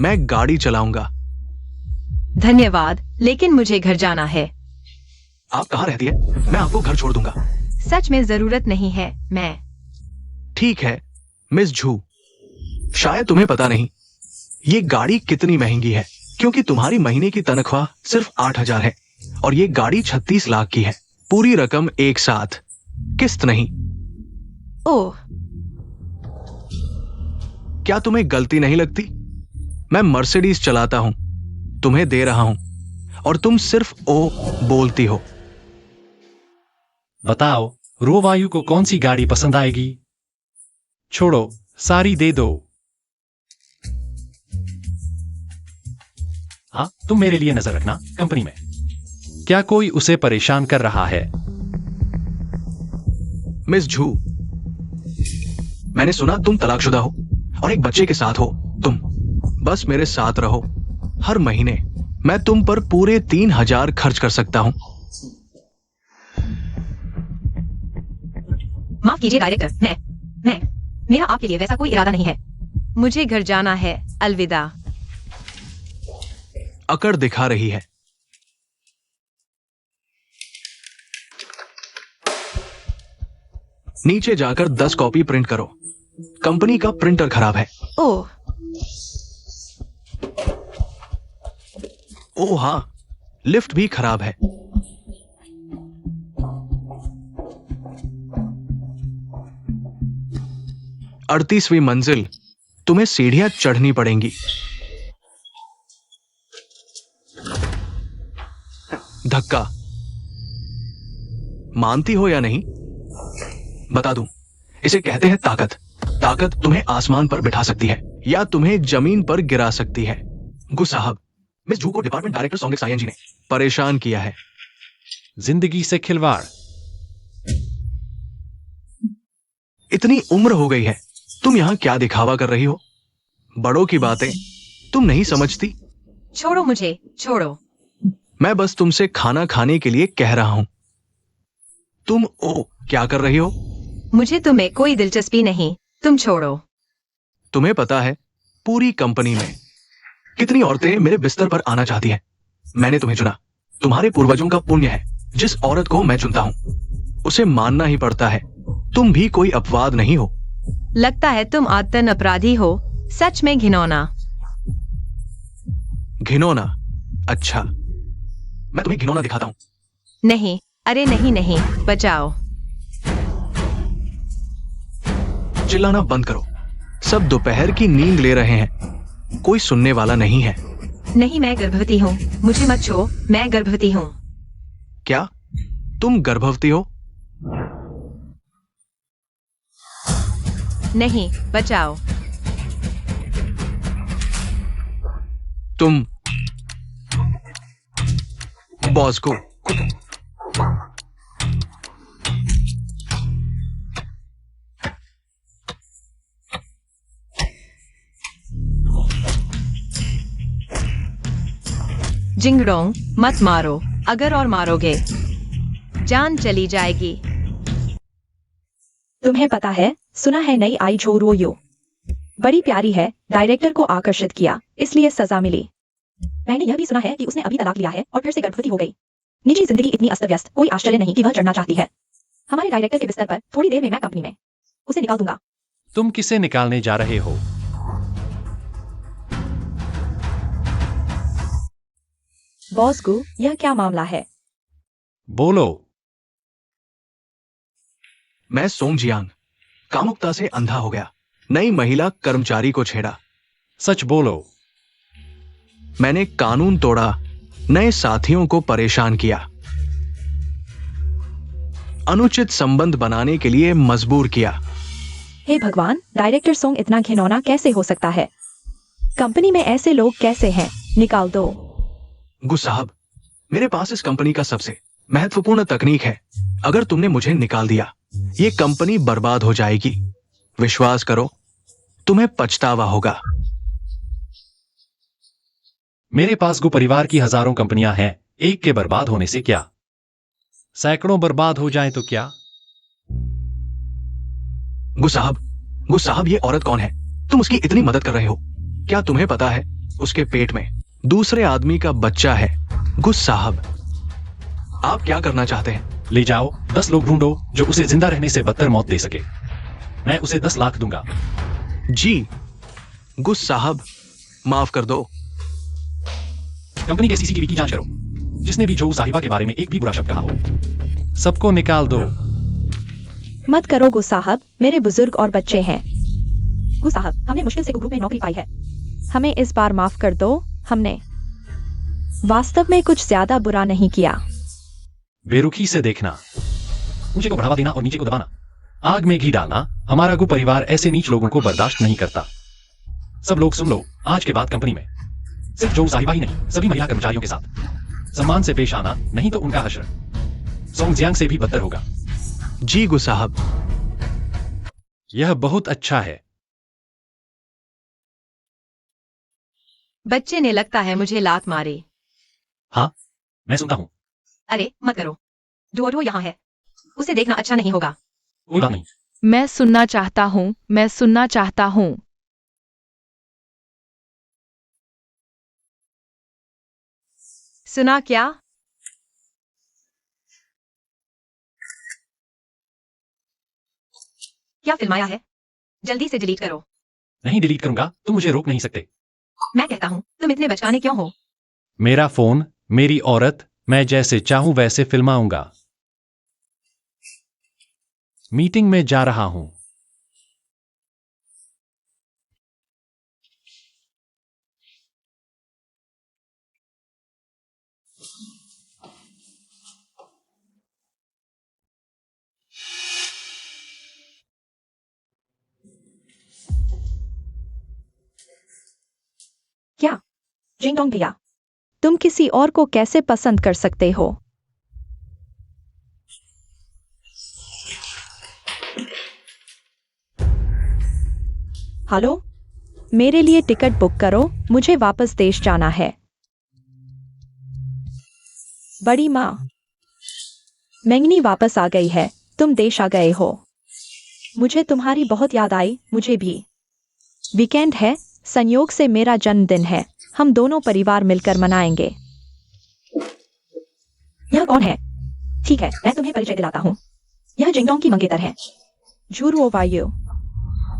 मैं गाड़ी चलाऊंगा। धन्यवाद, लेकिन मुझे घर जाना है। आप कहां रहती है? मैं आपको घर छोड़ दूंगा। सच में जरूरत नहीं है। मैं ठीक है मिस झू, शायद तुम्हें पता नहीं ये गाड़ी कितनी महंगी है, क्योंकि तुम्हारी महीने की तनख्वाह सिर्फ 8,000 है और ये गाड़ी 36 लाख की है। पूरी रकम एक साथ, किस्त नहीं। ओह, क्या तुम्हें गलती नहीं लगती? मैं मर्सिडीज चलाता हूं, तुम्हें दे रहा हूं और तुम सिर्फ ओ बोलती हो। बताओ, रोवायु को कौन सी गाड़ी पसंद आएगी? छोड़ो, सारी दे दो। हाँ, तुम मेरे लिए नजर रखना कंपनी में। क्या कोई उसे परेशान कर रहा है? मिस झू, मैंने सुना तुम तलाकशुदा हो और एक बच्चे के साथ हो। तुम बस मेरे साथ रहो। हर महीने मैं तुम पर पूरे 3,000 खर्च कर सकता हूं। माफ कीजिए डायरेक्टर, मैं मेरा आपके लिए वैसा कोई इरादा नहीं है। मुझे घर जाना है। अलविदा। अकड़ दिखा रही है। नीचे जाकर 10 कॉपी प्रिंट करो। कंपनी का प्रिंटर खराब है। ओह, ओह हाँ, लिफ्ट भी खराब है। अड़तीसवीं मंजिल, तुम्हें सीढ़ियां चढ़नी पड़ेंगी। धक्का। मानती हो या नहीं? बता दूं, इसे कहते हैं ताकत। ताकत तुम्हें आसमान पर बिठा सकती है या तुम्हें जमीन पर गिरा सकती है। गु साहब, मिस जू को डिपार्टमेंट डायरेक्टर सोंगिक सायन जी ने परेशान किया है। जिंदगी से खिलवाड़। इतनी उम्र हो गई है, तुम यहां क्या दिखावा कर रही हो? बड़ों की बातें तुम नहीं समझती। छोड़ो मुझे, छोड़ो। मैं बस तुमसे खाना खाने के लिए कह रहा हूं। तुम क्या कर रही हो? मुझे तुम्हें कोई दिलचस्पी नहीं, तुम छोड़ो। तुम्हें पता है, पूरी कंपनी में कितनी औरतें मेरे बिस्तर पर आना चाहती हैं। मैंने तुम्हें चुना। तुम्हारे पूर्वजों का पुण्य है। जिस औरत को मैं चुनता हूं उसे मानना ही पड़ता है। तुम भी कोई अपवाद नहीं हो। लगता है तुम आदतन अपराधी हो। सच में घिनौना। घिनौना? अच्छा, मैं तुम्हें घिनौना दिखाता हूं। नहीं, अरे नहीं नहीं, बचाओ। चिल्लाना बंद करो। सब दोपहर की नींद ले रहे हैं। कोई सुनने वाला नहीं है। नहीं, मैं गर्भवती हूँ। मुझे मत छो, मैं गर्भवती हूँ। क्या तुम गर्भवती हो? नहीं, बचाओ। तुम बॉस को जिंगडोंग, मत मारो। अगर और मारोगे जान चली जाएगी। तुम्हें पता है, सुना है नई आई झोरो यो बड़ी प्यारी है। डायरेक्टर को आकर्षित किया, इसलिए सजा मिली। मैंने यह भी सुना है कि उसने अभी तलाक लिया है और फिर से गर्भवती हो गई। निजी जिंदगी इतनी अस्त व्यस्त, कोई आश्चर्य नहीं कि वह चढ़ना चाहती है। हमारे डायरेक्टर के बिस्तर पर थोड़ी देर में मैं कंपनी में उसे निकाल दूंगा। तुम किसे निकालने जा रहे हो? बॉस गु, यह क्या मामला है? बोलो। मैं सोंग जियांग कामुकता से अंधा हो गया। नई महिला कर्मचारी को छेड़ा। सच बोलो। मैंने कानून तोड़ा, नए साथियों को परेशान किया, अनुचित संबंध बनाने के लिए मजबूर किया। हे भगवान, डायरेक्टर सोंग इतना घिनौना कैसे हो सकता है? कंपनी में ऐसे लोग कैसे हैं? निकाल दो। गु साहब, मेरे पास इस कंपनी का सबसे महत्वपूर्ण तकनीक है। अगर तुमने मुझे निकाल दिया, ये कंपनी बर्बाद हो जाएगी। विश्वास करो, तुम्हें पछतावा होगा। मेरे पास गु परिवार की हजारों कंपनियां हैं। एक के बर्बाद होने से क्या? सैकड़ों बर्बाद हो जाएं तो क्या? गु साहब, ये औरत कौन है? तुम उसकी इतनी मदद कर रहे हो। क्या तुम्हें पता है, उसके पेट में दूसरे आदमी का बच्चा है? गु साहब, आप क्या करना चाहते हैं? ले जाओ, 10 लोग ढूंढो जो उसे जिंदा रहने से बदतर मौत दे सके। मैं उसे 10 लाख दूंगा। जी गु साहब, माफ कर दो। कंपनी के सीसीटीवी की जांच करो। जिसने भी जो साहिबा के बारे में एक भी बुरा शब्द कहा हो, सबको निकाल दो। मत करो गु साहब, मेरे बुजुर्ग और बच्चे हैं। गु साहब, हमने मुश्किल से ग्रुप में नौकरी पाई है। हमें इस बार माफ कर दो। हमने वास्तव में कुछ ज्यादा बुरा नहीं किया। बेरुखी से देखना, ऊंचे को बढ़ावा देना और नीचे को दबाना, आग में घी डालना। हमारा गु परिवार ऐसे नीच लोगों को बर्दाश्त नहीं करता। सब लोग सुन लो, आज के बाद कंपनी में सिर्फ जो साहिबा ही नहीं, सभी महिला कर्मचारियों के साथ सम्मान से पेश आना, नहीं तो उनका हश्र सोंग जियांग से भी बदतर होगा। जी गु साहब। यह बहुत अच्छा है। बच्चे ने लगता है मुझे लात मारी। हाँ, मैं सुनता हूं। अरे मत करो, डुओडो यहाँ है, उसे देखना अच्छा नहीं होगा। कोई बात नहीं। मैं सुनना चाहता हूँ, मैं सुनना चाहता हूँ। सुना क्या? क्या फिल्माया है? जल्दी से डिलीट करो। नहीं डिलीट करूंगा, तुम मुझे रोक नहीं सकते। मैं कहता हूँ, तुम इतने बचकाने क्यों हो? मेरा फोन, मेरी औरत, मैं जैसे चाहूं वैसे फिल्माऊंगा। मीटिंग में जा रहा हूं। क्या? जिंग डोंग भैया, तुम किसी और को कैसे पसंद कर सकते हो? हेलो। मेरे लिए टिकट बुक करो, मुझे वापस देश जाना है। बड़ी माँ, मैंगनी वापस आ गई है, तुम देश आ गए हो। मुझे तुम्हारी बहुत याद आई, मुझे भी। वीकेंड है, संयोग से मेरा जन्मदिन है, हम दोनों परिवार मिलकर मनाएंगे। यह कौन है? ठीक है, मैं तुम्हें परिचय दिलाता हूँ। यह जिंगडोंग की मंगेतर है। झूरो वायु।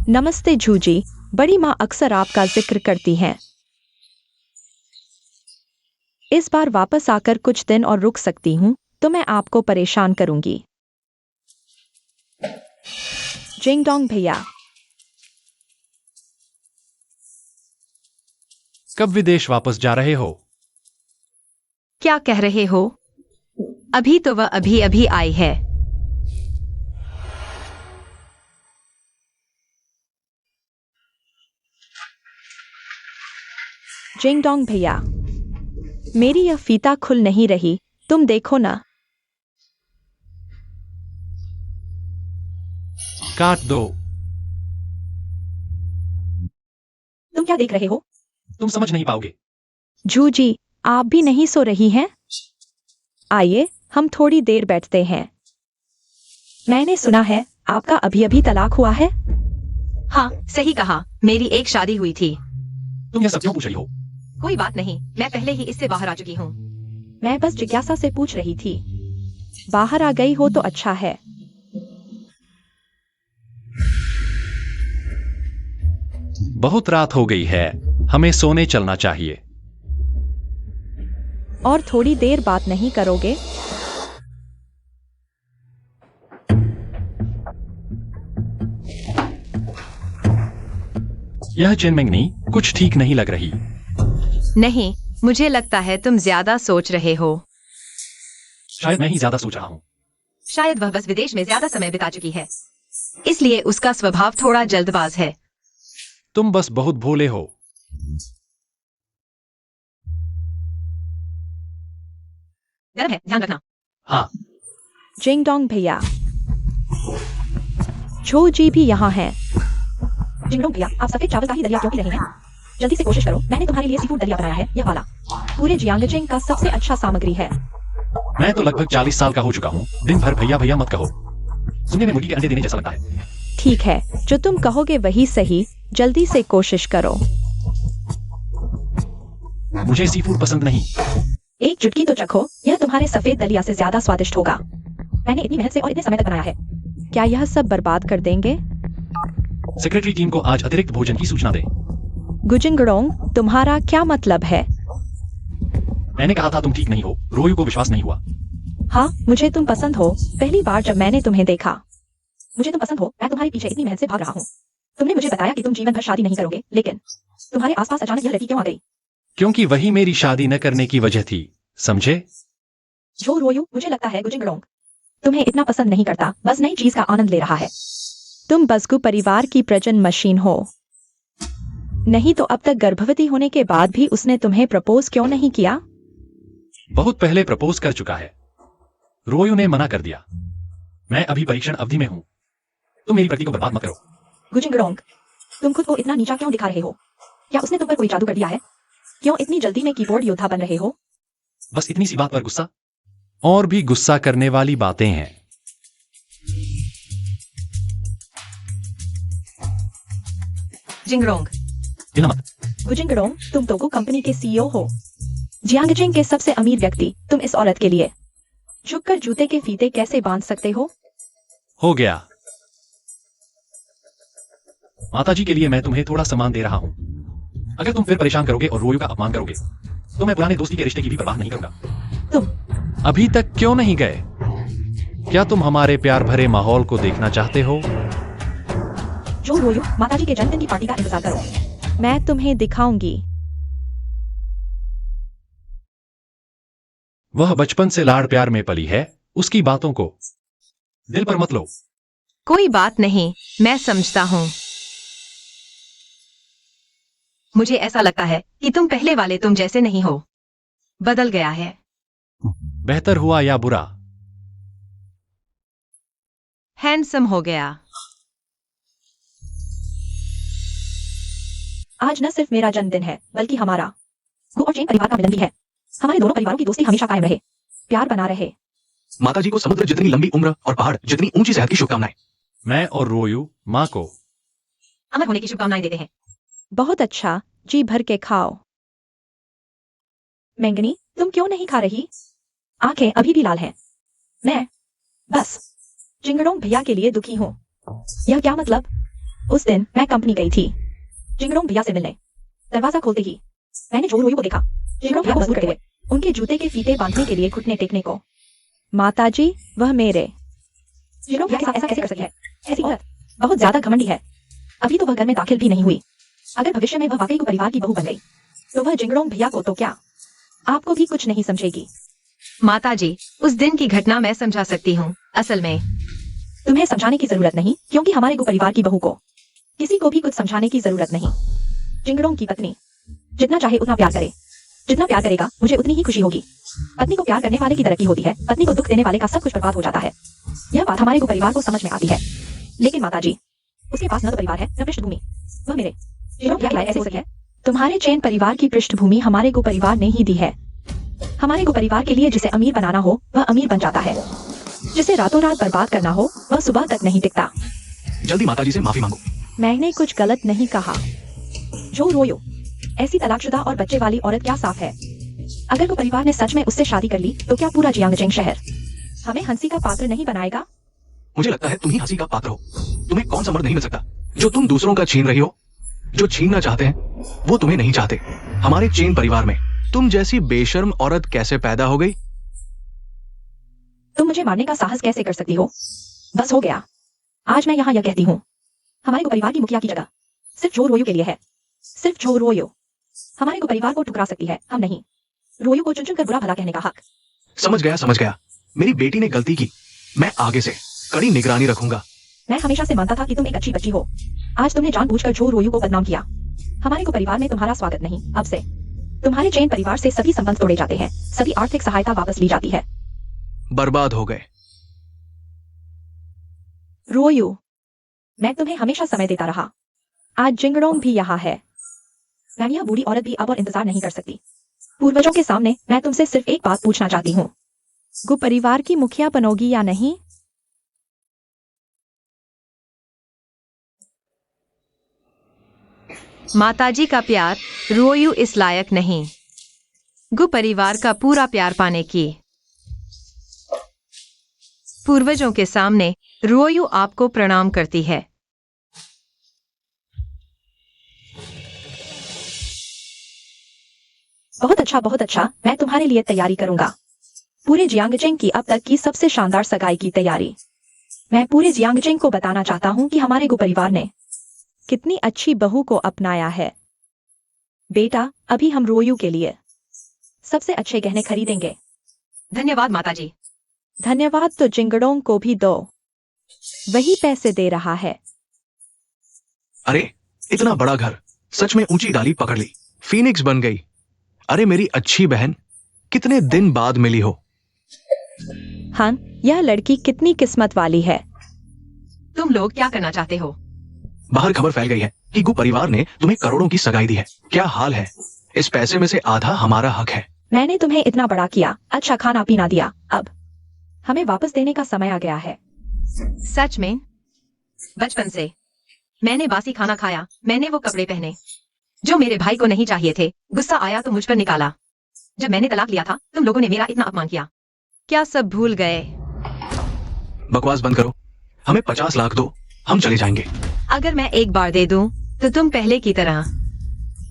नमस्ते झूजी, बड़ी माँ अक्सर आपका जिक्र करती हैं। इस बार वापस आकर कुछ दिन और रुक सकती हूँ, तो मैं आपको परेशान करूंगी। जिंगडोंग भैया, कब विदेश वापस जा रहे हो? क्या कह रहे हो? अभी तो वह अभी अभी आई है। जिंगडोंग भैया, मेरी यह फीता खुल नहीं रही, तुम देखो ना। काट दो। तुम क्या देख रहे हो? तुम समझ नहीं पाओगे। झूजी, आप भी नहीं सो रही हैं? आइए, हम थोड़ी देर बैठते हैं। मैंने सुना है आपका अभी अभी तलाक हुआ है। हाँ, सही कहा, मेरी एक शादी हुई थी। तुम यह सब क्यों पूछ रही हो? कोई बात नहीं, मैं पहले ही इससे बाहर आ चुकी हूँ। मैं बस जिज्ञासा से पूछ रही थी। बाहर आ गई हो तो अच्छा है। बहुत रात हो गई है, हमें सोने चलना चाहिए। और थोड़ी देर बात नहीं करोगे? यह चेनमेंगनी कुछ ठीक नहीं लग रही। नहीं, मुझे लगता है तुम ज्यादा सोच रहे हो। शायद मैं ही ज्यादा सोच रहा हूँ। शायद वह बस विदेश में ज्यादा समय बिता चुकी है, इसलिए उसका स्वभाव थोड़ा जल्दबाज है। तुम बस बहुत भोले हो। गरम है, ध्यान रखना। हाँ, जिंगडोंग भैया, झो जी भी यहाँ हैं। जिंगडोंग भैया, आप सफेद चावल का ही दलिया क्यों पी रहे हैं? जल्दी से कोशिश करो, मैंने तुम्हारे लिए सीफूड दलिया बनाया है, यह वाला। पूरे जियांगजिंग का सबसे अच्छा सामग्री है। मैं तो लगभग 40 साल का हो चुका हूँ, दिन भर भैया भैया मत कहो। सुनने में मुर्गी के अंडे देने जैसा लगता है। ठीक है, जो तुम कहोगे वही सही, जल्दी से कोशिश करो। मुझे सी फूड पसंद नहीं। एक चुटकी तो चखो, यह तुम्हारे सफेद दलिया से ज्यादा स्वादिष्ट होगा। मैंने इतनी मेहनत से और इतने समय तक बनाया है। क्या यह सब बर्बाद कर देंगे? सेक्रेटरी टीम को आज अतिरिक्त भोजन की सूचना दे। गुजिंगडोंग, तुम्हारा क्या मतलब है? मैंने कहा था तुम ठीक नहीं हो, रोयू को विश्वास नहीं हुआ। हाँ, मुझे तुम पसंद हो। पहली बार जब मैंने तुम्हें देखा, मुझे तुम पसंद हो। मैं तुम्हारे पीछे इतनी मेहनत से भाग रहा हूँ। तुमने मुझे बताया कि तुम जीवन भर शादी नहीं करोगे, लेकिन तुम्हारे आसपास अचानक यह लड़की क्यों आ गई? क्योंकि वही मेरी शादी न करने की वजह थी, समझे? जो रोयू, मुझे लगता है गुजिंगडोंग तुम्हें इतना पसंद नहीं करता, बस नई चीज का आनंद ले रहा है। तुम बसगु परिवार की प्रजनन मशीन हो। नहीं तो अब तक गर्भवती होने के बाद भी उसने तुम्हें प्रपोज क्यों नहीं किया? बहुत पहले प्रपोज कर चुका है। रोयू ने मना कर दिया। मैं अभी परीक्षण अवधि में हूँ। तुम मेरी प्रति को बर्बाद मत करो। गुजिंगडोंग, तुम खुद को इतना नीचा क्यों दिखा रहे हो? क्या उसने तुम पर कोई जादू कर दिया है? क्यों इतनी जल्दी में कीबोर्ड योद्धा बन रहे हो? बस इतनी सी बात पर गुस्सा? और भी गुस्सा करने वाली बातें हैं। जिंगरोंग, गिना मत। गुजिंगडोंग, तुम तोगो कंपनी के सीईओ हो, जियांगजिंग के सबसे अमीर व्यक्ति। तुम इस औरत के लिए झुककर जूते के फीते कैसे बांध सकते हो? हो गया। माताजी के लिए मैं तुम्हें थोड़ा सामान दे रहा हूं। अगर तुम फिर परेशान करोगे और रोयू का अपमान करोगे तो मैं पुराने दोस्ती के रिश्ते की भी परवाह नहीं करूंगा। तुम अभी तक क्यों नहीं गए? क्या तुम हमारे प्यार भरे माहौल को देखना चाहते हो? जो रोयो, माताजी के जन्मदिन की पार्टी का इंतजार करो। मैं तुम्हें दिखाऊंगी। वह बचपन से लाड़ प्यार में पली है, उसकी बातों को दिल पर मत लो। कोई बात नहीं, मैं समझता हूँ। मुझे ऐसा लगता है कि तुम पहले वाले तुम जैसे नहीं हो, बदल गया है। बेहतर हुआ या बुरा? हैंडसम हो गया। आज न सिर्फ मेरा जन्मदिन है, बल्कि हमारा गु और चेन परिवार का मिलन भी है। हमारे दोनों परिवारों की दोस्ती हमेशा कायम रहे, प्यार बना रहे। माताजी को समुद्र जितनी लंबी उम्र और पहाड़ जितनी ऊंची सेहत की शुभकामनाएं। मैं और रोयू माँ को अमर होने की शुभकामनाएं देते हैं। बहुत अच्छा, जी भर के खाओ। मैंगनी, तुम क्यों नहीं खा रही? आंखें अभी भी लाल हैं। मैं बस जिंगड़ोंग भैया के लिए दुखी हूँ। यह क्या मतलब? उस दिन मैं कंपनी गई थी जिंगड़ोंग भैया से मिलने। दरवाजा खोलते ही मैंने जो रोयू को देखा, जिंगड़ोंग भैया मजबूर करते हुए उनके जूते के फीते बांधने के लिए घुटने टेकने को। माताजी, वह मेरे जिंगड़ोंग भैया के साथ ऐसा कैसे कर सकती है? ऐसी औरत बहुत ज्यादा घमंडी है। अभी तो वह घर में दाखिल भी नहीं हुई। अगर भविष्य में वह वाकई को परिवार की बहू बन गई, तो वह जिंगड़ोंग भैया को तो क्या, आपको भी कुछ नहीं समझेगी। माताजी, उस दिन की घटना मैं समझा सकती हूँ। असल में तुम्हें समझाने की जरूरत नहीं, क्योंकि हमारे गु परिवार की बहू को किसी को भी कुछ समझाने की जरूरत नहीं। जिंगड़ोंग की पत्नी जितना चाहे उतना प्यार करे। जितना प्यार करेगा, मुझे उतनी ही खुशी होगी। पत्नी को प्यार करने वाले की तरक्की होती है, पत्नी को दुख देने वाले का सब कुछ बर्बाद हो जाता है। यह बात हमारे गु परिवार को समझ में आती है। लेकिन माताजी, उसके पास न तो परिवार है, न पृष्ठभूमि। वह मेरे जिंगड़ोंग भैया के लायक ऐसे हो सकती है? तुम्हारे चेन परिवार की पृष्ठभूमि हमारे गु परिवार ने ही दी है। हमारे गु परिवार के लिए जिसे अमीर बनाना हो, वह अमीर बन जाता है। जिसे रातों रात बर्बाद करना हो, वह सुबह तक नहीं टिकता। जल्दी माताजी से माफी मांगो। मैंने कुछ गलत नहीं कहा। जो रोयो, ऐसी तलाकशुदा और बच्चे वाली औरत क्या साफ है? अगर को परिवार ने सच में उससे शादी कर ली, तो क्या पूरा जियांगजेंग शहर हमें हंसी का पात्र नहीं बनाएगा? मुझे लगता है तुम ही हंसी का पात्र हो। तुम्हें कौन सा मर्द नहीं मिल सकता जो तुम दूसरों का छीन रही हो? जो छीनना चाहते हैं वो तुम्हें नहीं चाहते। हमारे चेन परिवार में तुम जैसी बेशर्म औरत कैसे पैदा हो गई? तुम मुझे मारने का साहस कैसे कर सकती हो? बस हो गया। आज मैं यहाँ यह कहती हूँ, हमारे गु परिवार की मुखिया की जगह सिर्फ जो रोयो के लिए है। सिर्फ जो रोयो हमारे गु परिवार को ठुकरा सकती है, हम नहीं। रोयो को चुन चुन कर बुरा भला कहने का हक। समझ गया। मेरी बेटी ने गलती की। मैं आगे से कड़ी निगरानी रखूंगा। मैं हमेशा से मानता था कि तुम एक अच्छी बच्ची हो। आज तुमने जानबूझकर जो रोयो को बदनाम किया। हमारे गु परिवार में तुम्हारा स्वागत नहीं। अब से तुम्हारे चेन परिवार से सभी संबंध तोड़े जाते हैं, सभी आर्थिक सहायता वापस ली जाती है। बर्बाद हो गए। रोयो, मैं तुम्हें हमेशा समय देता रहा। आज जिंगड़ोंग भी यहाँ है। मैं यह बूढ़ी औरत भी अब और इंतजार नहीं कर सकती। पूर्वजों के सामने मैं तुमसे सिर्फ एक बात पूछना चाहती हूँ। गु परिवार की मुखिया बनोगी या नहीं? माताजी का प्यार रोयू इस लायक नहीं। गु परिवार का पूरा प्यार पाने की। पूर्वजों के सामने रोयू आपको प्रणाम करती है। बहुत अच्छा, बहुत अच्छा। मैं तुम्हारे लिए तैयारी करूंगा। पूरे जियांगजेंग की अब तक की सबसे शानदार सगाई की तैयारी। मैं पूरे जियांगजेंग को बताना चाहता हूँ कि हमारे गु परिवार ने कितनी अच्छी बहू को अपनाया है। बेटा, अभी हम रोयू के लिए सबसे अच्छे गहने खरीदेंगे। धन्यवाद माताजी। धन्यवाद तो जिंगड़ोंग को भी दो, वही पैसे दे रहा है। अरे इतना बड़ा घर, सच में ऊंची डाली पकड़ ली, फीनिक्स बन गई। अरे मेरी अच्छी बहन, कितने दिन बाद मिली हो। हाँ, यह लड़की कितनी किस्मत वाली है। तुम लोग क्या करना चाहते हो? बाहर खबर फैल गई है कि गु परिवार ने तुम्हें करोड़ों की सगाई दी है। क्या हाल है? इस पैसे में से आधा हमारा हक है। मैंने तुम्हें इतना बड़ा किया, अच्छा खाना पीना दिया, अब हमें वापस देने का समय आ गया है। सच में? बचपन से मैंने बासी खाना खाया, मैंने वो कपड़े पहने जो मेरे भाई को नहीं चाहिए थे। गुस्सा आया तो मुझ पर निकाला। जब मैंने तलाक लिया था, तुम लोगों ने मेरा इतना अपमान किया। क्या सब भूल गए? बकवास बंद करो। हमें 50 लाख दो, हम चले जाएंगे। अगर मैं एक बार दे दूं, तो तुम पहले की तरह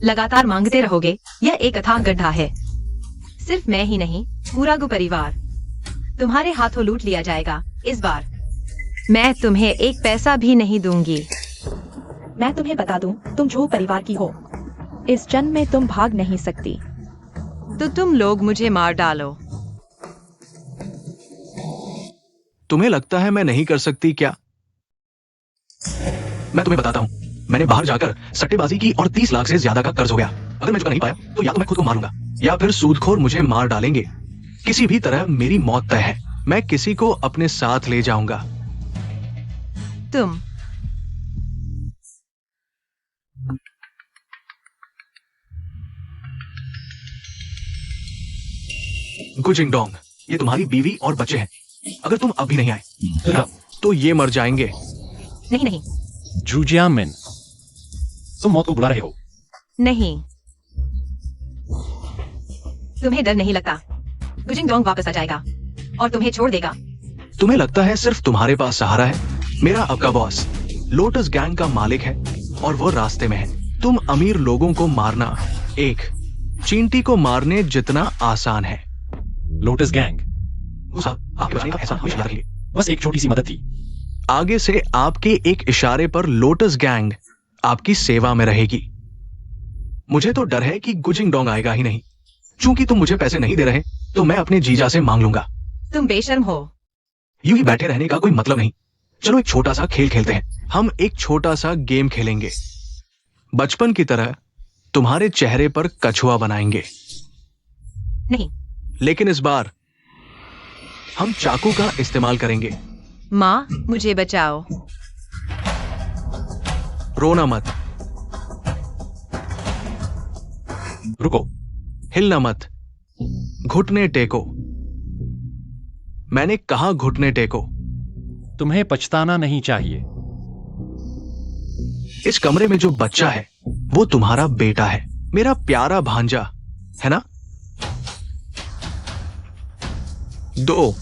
लगातार मांगते रहोगे। यह एक अथाह गड्ढा है। सिर्फ मैं ही नहीं, पूरा गु परिवार तुम्हारे हाथों लूट लिया जाएगा इस बार। मैं तुम्हें एक पैसा भी नहीं दूंगी। मैं तुम्हें बता दूं, तुम जो परिवार की हो, इस जन्म में तुम भाग नहीं सकती। तो तुम लोग मुझे मार डालो। तुम्हें लगता है मैं नहीं कर सकती क्या? मैं तुम्हें बताता हूं, मैंने बाहर जाकर सट्टेबाजी की और 30 लाख से ज्यादा का कर्ज हो गया। अगर मैं चुका नहीं पाया तो या तो मैं खुद को मारूंगा या फिर सूदखोर मुझे मार डालेंगे। किसी भी तरह मेरी मौत तय है। मैं किसी को अपने साथ ले जाऊंगा। तुम गुजिंगडोंग, ये तुम्हारी बीवी और बच्चे हैं। अगर तुम अभी नहीं आए तो ये मर जाएंगे। नहीं नहीं जूजियांग, तुम मौत को बुला रहे हो। नहीं, तुम्हें डर नहीं लगता? गुजिंगडोंग वापस आ जाएगा और तुम्हें छोड़ देगा। तुम्हें लगता है सिर्फ तुम्हारे पास सहारा है? मेरा अब का बॉस लोटस गैंग का मालिक है और वो रास्ते में है। तुम अमीर लोगों को मारना एक चींटी को मारने जितना आसान है। लोटस गैंग, आपके बचाने का एहसान हमेशा याद रखिए। बस एक छोटी सी मदद थी। आगे से आपके एक इशारे पर लोटस गैंग आपकी सेवा में रहेगी। मुझे तो डर है कि गुजिंगडोंग आएगा ही नहीं। चूंकि तुम मुझे पैसे नहीं दे रहे तो मैं अपने जीजा से मांग लूंगा। तुम बेशर्म हो। यूं ही बैठे रहने का कोई मतलब नहीं। चलो एक छोटा सा खेल खेलते हैं। हम एक छोटा सा गेम खेलेंगे। बचपन की तरह तुम्हारे चेहरे पर कछुआ बनाएंगे, नहीं। लेकिन इस बार हम चाकू का इस्तेमाल करेंगे। माँ, मुझे बचाओ। रोना मत, रुको। हिलना मत, घुटने टेको। मैंने कहा घुटने टेको। तुम्हें पछताना नहीं चाहिए। इस कमरे में जो बच्चा है वो तुम्हारा बेटा है, मेरा प्यारा भांजा है ना? 2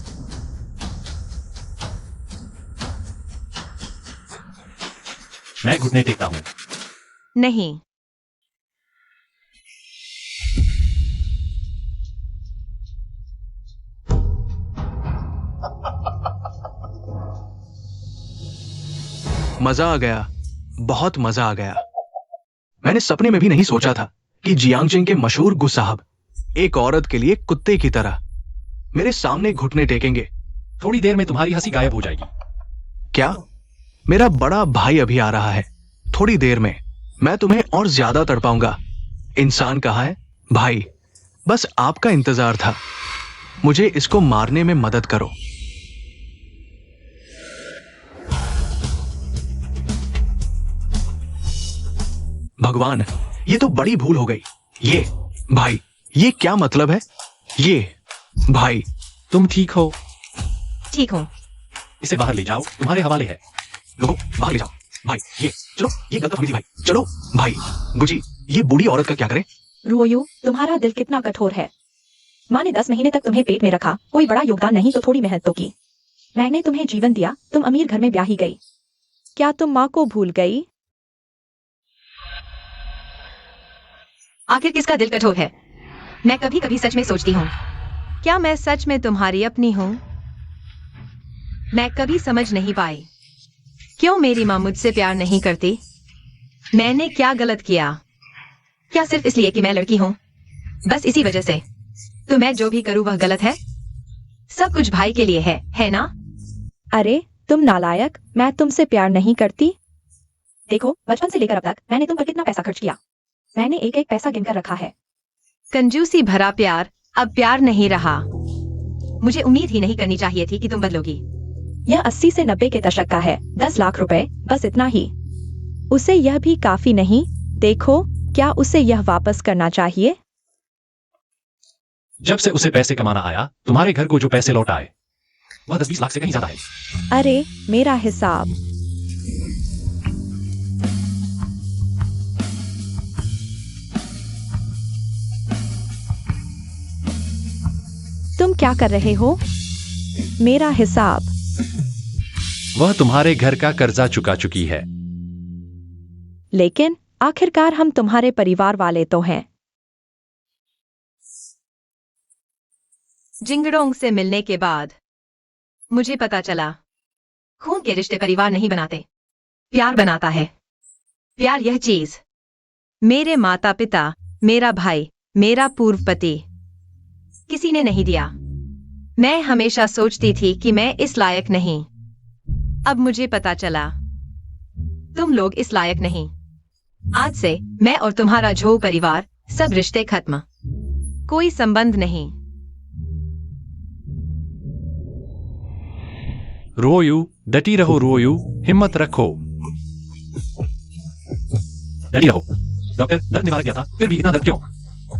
मैं घुटने टेकता हूं। नहीं, मजा आ गया, बहुत मजा आ गया। मैंने सपने में भी नहीं सोचा था कि जियांगजिंग के मशहूर गु साहब एक औरत के लिए कुत्ते की तरह मेरे सामने घुटने टेकेंगे। थोड़ी देर में तुम्हारी हंसी गायब हो जाएगी। क्या? मेरा बड़ा भाई अभी आ रहा है। थोड़ी देर में मैं तुम्हें और ज्यादा तड़पाऊंगा। इंसान कहाँ है? भाई, बस आपका इंतजार था। मुझे इसको मारने में मदद करो। भगवान, ये तो बड़ी भूल हो गई। ये भाई, ये क्या मतलब है? ये भाई, तुम ठीक हो? ठीक हूँ। इसे बाहर ले जाओ, तुम्हारे हवाले है। लोगों बाहर ले जाओ। भाई, ये चलो, ये गलत हुई थी भाई। चलो भाई। गुजी, ये बूढ़ी औरत का क्या करें? रोयू, तुम्हारा दिल कितना कठोर है। माँ ने 10 महीने तक तुम्हें पेट में रखा, कोई बड़ा योगदान नहीं तो थोड़ी मेहनत तो की। मैंने तुम्हें जीवन दिया, तुम अमीर घर में ब्याही गई। क्या तुम माँ को भूल गई? आखिर किसका दिल कठोर है? मैं कभी कभी सच में सोचती हूँ, क्या मैं सच में तुम्हारी अपनी हूँ? मैं कभी समझ नहीं पाई क्यों मेरी माँ मुझसे प्यार नहीं करती। मैंने क्या गलत किया? क्या सिर्फ इसलिए कि मैं लड़की हूँ? बस इसी वजह से तो मैं जो भी करूँ वह गलत है। सब कुछ भाई के लिए है ना? अरे तुम नालायक, मैं तुमसे प्यार नहीं करती। देखो, बचपन से लेकर अब तक मैंने तुम पर कितना पैसा खर्च किया। मैंने एक एक पैसा गिनकर रखा है। कंजूसी भरा प्यार अब प्यार नहीं रहा। मुझे उम्मीद ही नहीं करनी चाहिए थी कि तुम बदलोगी। यह 80 से 90 के दशक का है। 10 लाख रुपए, बस इतना ही। उसे यह भी काफी नहीं। देखो, क्या उसे यह वापस करना चाहिए? जब से उसे पैसे कमाना आया, तुम्हारे घर को जो पैसे लौट आए वह 10-20 लाख से कहीं ज्यादा है। अरे मेरा हिसाब। तुम क्या कर रहे हो? मेरा हिसाब। वह तुम्हारे घर का कर्जा चुका चुकी है। लेकिन आखिरकार हम तुम्हारे परिवार वाले तो हैं। जिंगडोंग से मिलने के बाद मुझे पता चला खून के रिश्ते परिवार नहीं बनाते, प्यार बनाता है। प्यार यह चीज मेरे माता पिता, मेरा भाई, मेरा पूर्व पति किसी ने नहीं दिया। मैं हमेशा सोचती थी कि मैं इस लायक नहीं। अब मुझे पता चला तुम लोग इस लायक नहीं। आज से मैं और तुम्हारा झो परिवार, सब रिश्ते खत्म, कोई संबंध नहीं। रोयू, डटी रहो रोयू, हिम्मत रखो। डटी रहो। डॉक्टर, दर्द निवारक क्या था, फिर भी इतना दर्द क्यों?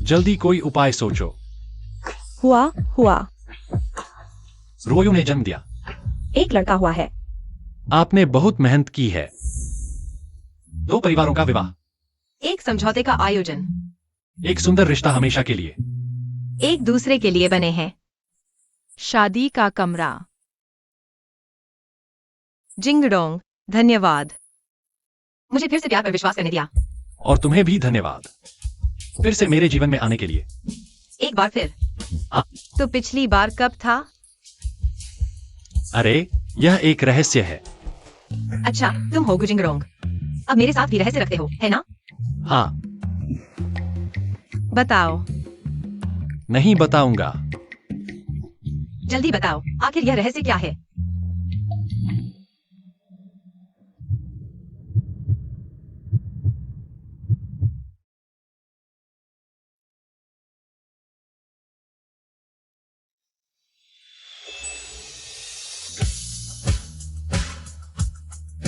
जल्दी कोई उपाय सोचो। हुआ रोयू ने जन्म दिया। एक लड़का हुआ है। आपने बहुत मेहनत की है। दो परिवारों का विवाह, एक समझौते का आयोजन, एक सुंदर रिश्ता हमेशा के लिए। एक दूसरे के लिए बने हैं। शादी का कमरा। जिंगडोंग, धन्यवाद मुझे फिर से प्यार पर विश्वास करने दिया। और तुम्हें भी धन्यवाद फिर से मेरे जीवन में आने के लिए। एक बार फिर। हाँ। तो पिछली बार कब था? अरे, यह एक रहस्य है। अच्छा, तुम हो गुजिंगडोंग। अब मेरे साथ भी रहस्य रखते हो, है ना? हाँ। बताओ। नहीं बताऊंगा। जल्दी बताओ, आखिर यह रहस्य क्या है?